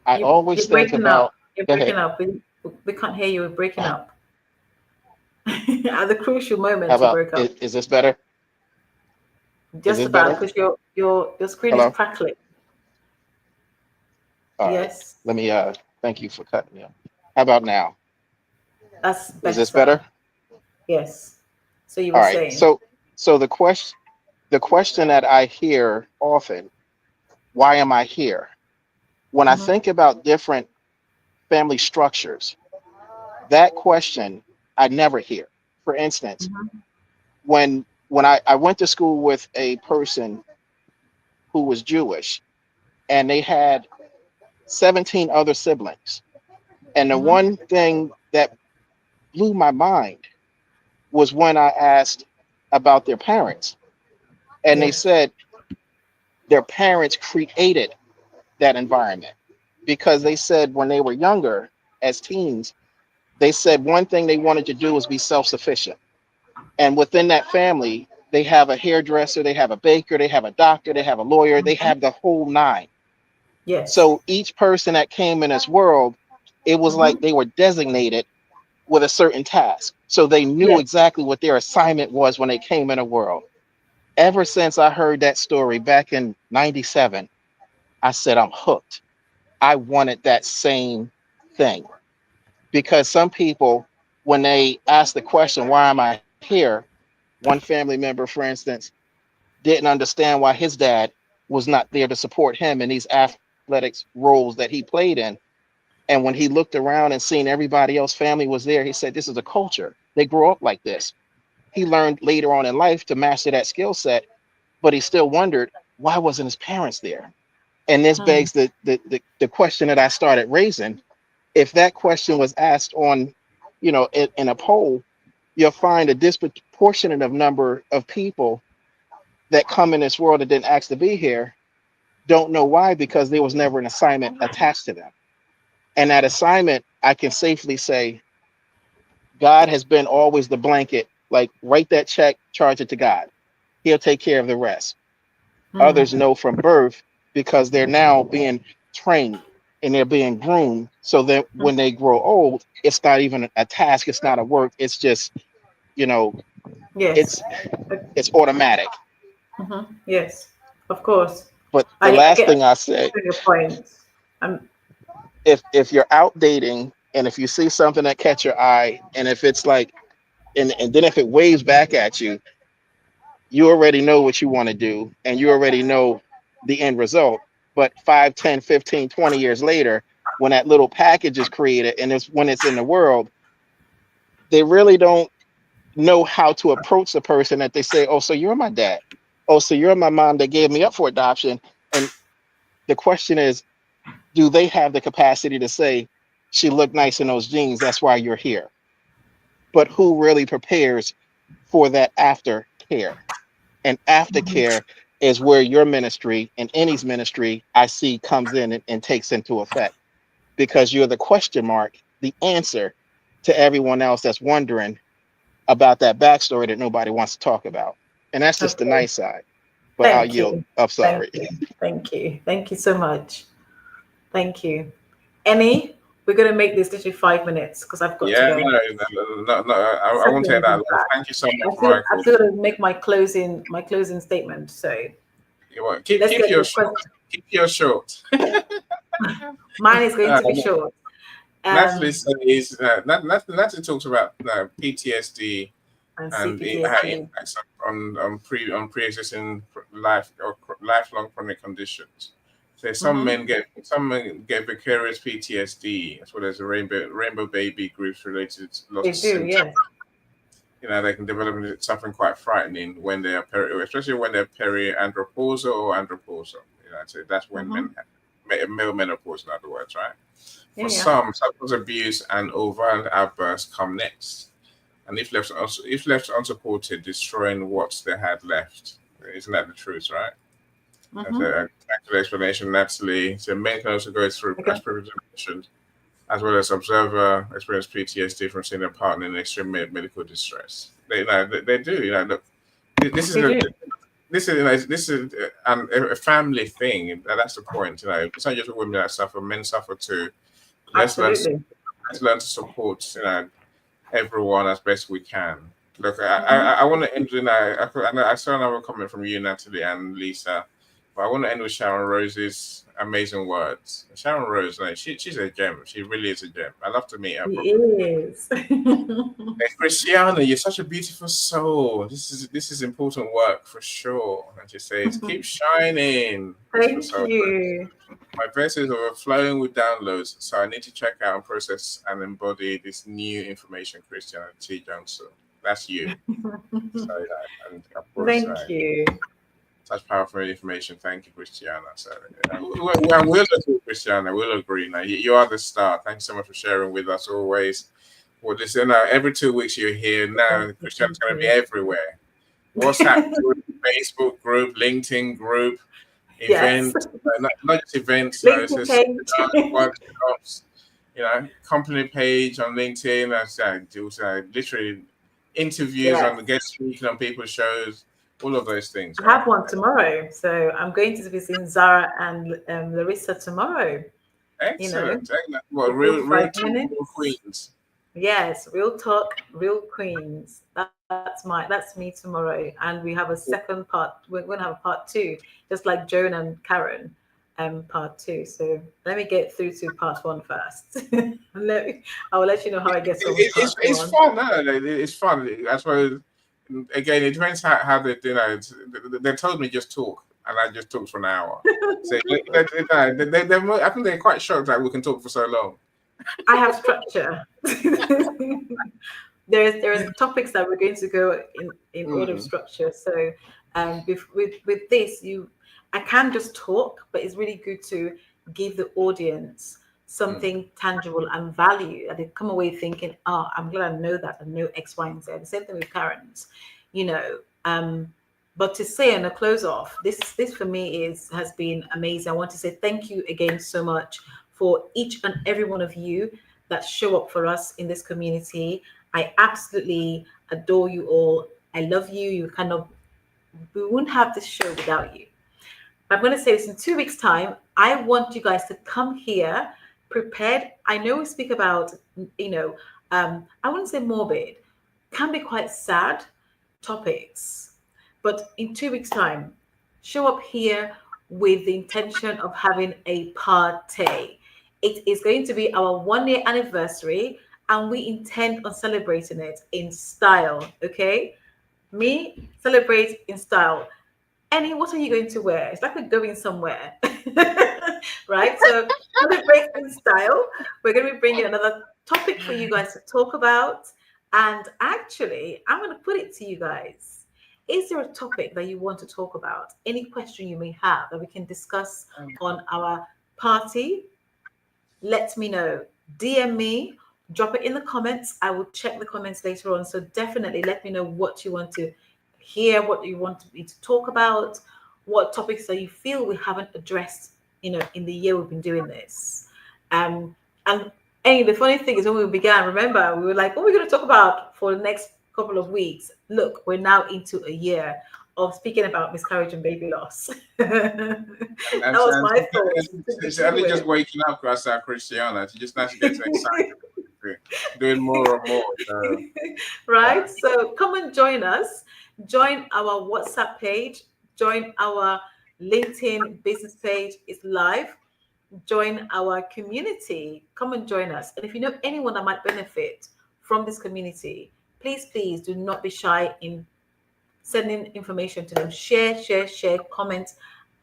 I always You're think breaking up. about. You're Go ahead. breaking up. We can't hear you. We're breaking up. At the crucial How moment, you about broke up. is this better? Is Just this about better? because your screen is Hello. crackling. All right. Yes, Let me. Thank you for cutting me off. How about now? that's Is this better. better? Yes. So you All were right. saying. So the question that I hear often, why am I here? When I Hmm. think about different family structures, that question I never hear. For instance, Hmm. when I went to school with a person who was Jewish and they had 17 other siblings. And the Hmm. one thing that blew my mind was when I asked about their parents. And they Yes. said their parents created that environment because they said when they were younger, as teens, they said one thing they wanted to do was be self sufficient. And within that family, they have a hairdresser, they have a baker, they have a doctor, they have a lawyer, they Hmm. have the whole nine. Yes. So each person that came in this world, it was Hmm. like they were designated with a certain task. So they knew Yes. exactly what their assignment was when they came in the world. Ever since I heard that story back in 97, I said, I'm hooked. I wanted that same thing because some people, when they ask the question, why am I here? One family member, for instance, didn't understand why his dad was not there to support him in these athletics roles that he played in. And when he looked around and seen everybody else family was there, he said, this is a culture. They grow up like this. He learned later on in life to master that skill set, but he still wondered, why wasn't his parents there? And this Hmm. begs the question that I started raising. If that question was asked on, in a poll, you'll find a disproportionate of number of people that come in this world that didn't ask to be here don't know why because there was never an assignment attached to them. And that assignment, I can safely say, God has been always the blanket. Like, write that check, charge it to God. He'll take care of the rest. Hmm. Others know from birth because they're now being trained and they're being groomed so that when they grow old, it's not even a task, it's not a work, it's just, you know, Yes. it's it's automatic. Yes. Of course. But the I last get thing I say, your point. Um. if you're out dating and if you see something that catch your eye and if it's like and then if it waves back at you, you already know what you want to do and you already know the end result. But 5, 10, 15, 20 years later, when that little package is created and it's when it's in the world, they really don't know how to approach the person that they say, oh, so you're my dad. Oh, so you're my mom that gave me up for adoption. And the question is, do they have the capacity to say, she looked nice in those jeans, that's why you're here? But who really prepares for that aftercare? And aftercare is where your ministry and any's ministry I see comes in and takes into effect because you're the question mark, the answer to everyone else that's wondering about that backstory that nobody wants to talk about. And that's just the Okay. nice side. But I'll Thank yield. you. I'm Thank sorry. you. Thank you. Thank you so much. Thank you. Emmy, we're going to make this literally 5 minutes because I've got to Yeah, go. no, I won't take Seconds, that in long. fact. Thank you so much, I Michael. still got to make my closing statement. So You want let's keep get your the short. question. Keep your short. Mine is going Uh, to be short. Natalie Um, says Natalie talks about PTSD and and how it CPTSD. impacts on pre-existing life or lifelong chronic conditions. So Mm-hmm. some men get vicarious PTSD as well as the rainbow baby groups related loss They of do, symptoms. yes. They can develop something quite frightening when they are especially when they're periandropausal or andropausal. So that's when Mm-hmm. male menopause, in other words, right? Yeah, For yeah. some, substance abuse and overt outbursts come next, and if left unsupported, destroying what they had left. Isn't that the truth, right? That's Mm-hmm. a thanks for the explanation, Natalie. So men can also go through, as Okay. previously mentioned, as well as observer experience PTSD from seeing their partner in extreme medical distress. They do. Look, this is They a do. this is a family thing, and that's the point. It's not just women that suffer; men suffer too. Let's learn. Absolutely. Let's learn to support everyone as best we can. Look, Mhm. I want to end. I saw another comment from you, Natalie and Lisa, but I want to end with Sharon Rose's amazing words. Sharon Rose, she's a gem. She really is a gem. I love to meet her He properly. is. Hey, Christiana, you're such a beautiful soul. This is important work for sure. And she says, keep shining. Beautiful Thank soul. you. My verse is overflowing with downloads, so I need to check out and process and embody this new information, Christiana T. Johnson. That's you. So, and of course, Thank you. such powerful information. Thank you, Christiana. So, we'll agree, Christiana. We'll agree. Now, you are the star. Thanks so much for sharing with us always. Well, listen, every 2 weeks you're here now. Christiana's going to be everywhere. WhatsApp group, Facebook group, LinkedIn group, Yes. events, not just events. It's LinkedIn just page. workshops. Company page on LinkedIn. I do literally interviews on Yes. the guest speaking on people's shows. All of those things, I right? have one tomorrow. So I'm going to be seeing Zara and Larissa tomorrow. Excellent. Well, A good real 5 minutes. real queens. Yes, real talk, real queens. That's me tomorrow. And we have a second part. We're gonna have a part two, just like Joan and Karen, part two. So let me get through to part one first. I will let you know how I get on with part It's one. fun. No, it's fun. I suppose. Again, it depends how they they told me just talk, and I just talked for an hour. So I think they're quite shocked that we can talk for so long. I have structure. there's topics that we're going to go in order of Mm, structure. So with this, I can just talk, but it's really good to give the audience mm, something tangible and value, and they come away thinking, oh, I'm glad I know that, and know X, Y, and Z. The same thing with Karen's, you know. But to say and a close off, this for me has been amazing. I want to say thank you again so much for each and every one of you that show up for us in this community. I absolutely adore you all. I love you. We wouldn't have this show without you. I'm going to say this in 2 weeks' time. I want you guys to come here prepared. I know we speak about, I wouldn't say morbid, can be quite sad topics. But in 2 weeks' time, show up here with the intention of having a party. It is going to be our 1 year anniversary, and we intend on celebrating it in style. Okay, me celebrate in style. Annie, what are you going to wear? It's like we're going somewhere, right? So celebrate in style. We're going to be bringing another topic for you guys to talk about. And actually, I'm going to put it to you guys. Is there a topic that you want to talk about? Any question you may have that we can discuss on our party? Let me know. DM me, drop it in the comments. I will check the comments later on. So definitely let me know what you want to hear, what you want me to talk about, what topics that you feel we haven't addressed, in the year we've been doing this. And the funny thing is when we began, remember, we were like, what are we going to talk about for the next couple of weeks? Look, we're now into a year of speaking about miscarriage and baby loss. That was my thoughts. it's only just waking up, Christiana. She just now she gets excited, doing more and more. So, Right? So come and join us. Join our WhatsApp page. Join our LinkedIn business page. It's live. Join our community. Come and join us. And if you know anyone that might benefit from this community, please do not be shy in sending information to them. Share, comment,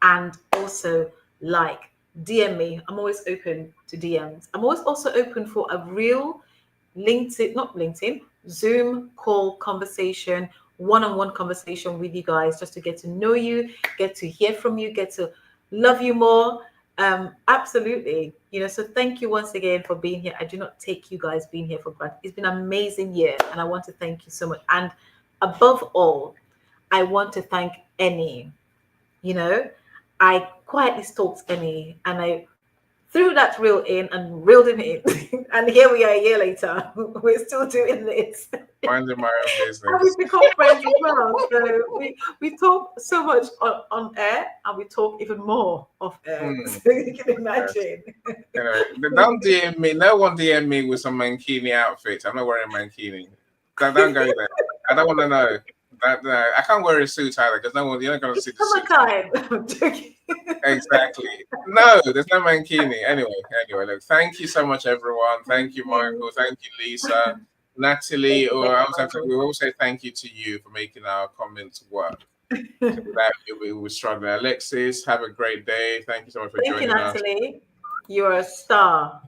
and also like. DM me. I'm always open to DMs. I'm always also open for a real not LinkedIn, Zoom call conversation, one-on-one conversation with you guys, just to get to know you, get to hear from you, get to love you more. Absolutely. So thank you once again for being here. I do not take you guys being here for granted. It's been an amazing year, and I want to thank you so much. And above all, I want to thank Annie. I quietly stalked Annie, and I threw that reel in and reeled him in. And here we are a year later. We're still doing this. Minding my own And business. we've become friends as well. So we talk so much on air, and we talk even more off air. So you can imagine. Anyway, don't DM me. No one DM me with some mankini outfit. I'm not wearing mankini. Don't go there. I don't want to know. No, I can't wear a suit either because no one, you're not going to see the suit. Summertime. I'm joking. Exactly. No, there's no mankini. Anyway, look, thank you so much, everyone. Thank you, Michael. Thank you, Lisa. Natalie, we will say thank you to you for making our comments work. Without you, we would struggle. Alexis, have a great day. Thank you so much for joining us. Thank you, Natalie. You're a star.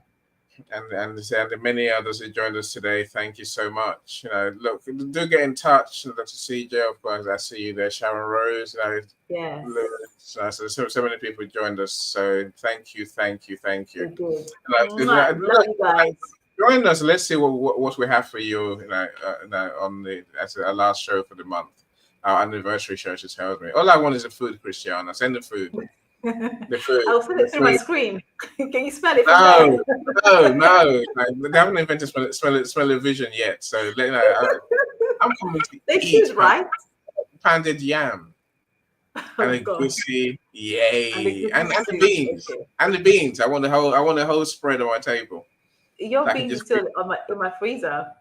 And the many others who joined us today, thank you so much. Look, do get in touch. Dr. CJ, of course, I see you there. Sharon Rose, yes. So many people joined us. So thank you. Love you guys. Join us. Let's see what we have for you. On as our last show for the month, our anniversary show. She tells me. All I want is the food, Christiana. Send the food. The food. I'll send it through my screen. Can you spell it? No. They haven't invented smell-o-vision yet. So I'm coming to they choose right. Pounded yam. And a goosey, yay! And the beans, and the beans. I want the whole spread on my table. Your beans are still in my freezer.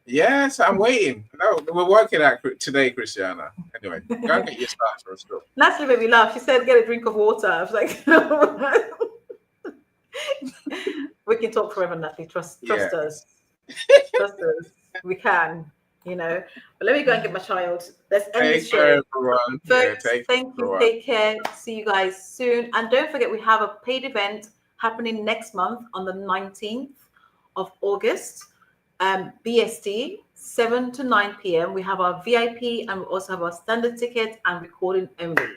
Yes, I'm waiting. No, we're working out today, Christiana. Anyway, go and get your starch for us. Natalie made me laugh. She said, "Get a drink of water." I was like, "We can talk forever, Natalie. Trust us. Trust us. We can." But let me go and get my child. Let's end this show. Everyone. Folks, thank you. Take care. See you guys soon. And don't forget, we have a paid event happening next month on the 19th of August. BST, 7 to 9 p.m. We have our VIP and we also have our standard ticket and recording only.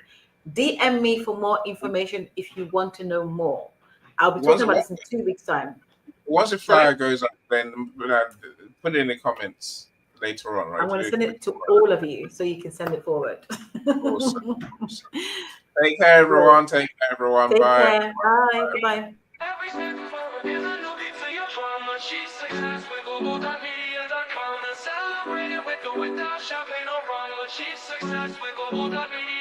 DM me for more information if you want to know more. I'll be talking about this in 2 weeks' time. Once the flyer goes up, then put it in the comments later on, right? I'm going to send it to all of you so you can send it forward. Awesome. Take care, everyone. Take care. Bye. Bye. Goodbye. Every single moment is a new beat to your drama. She's success with Global.Media.com and celebrating with or without champagne or rum. She's success with Global.Media.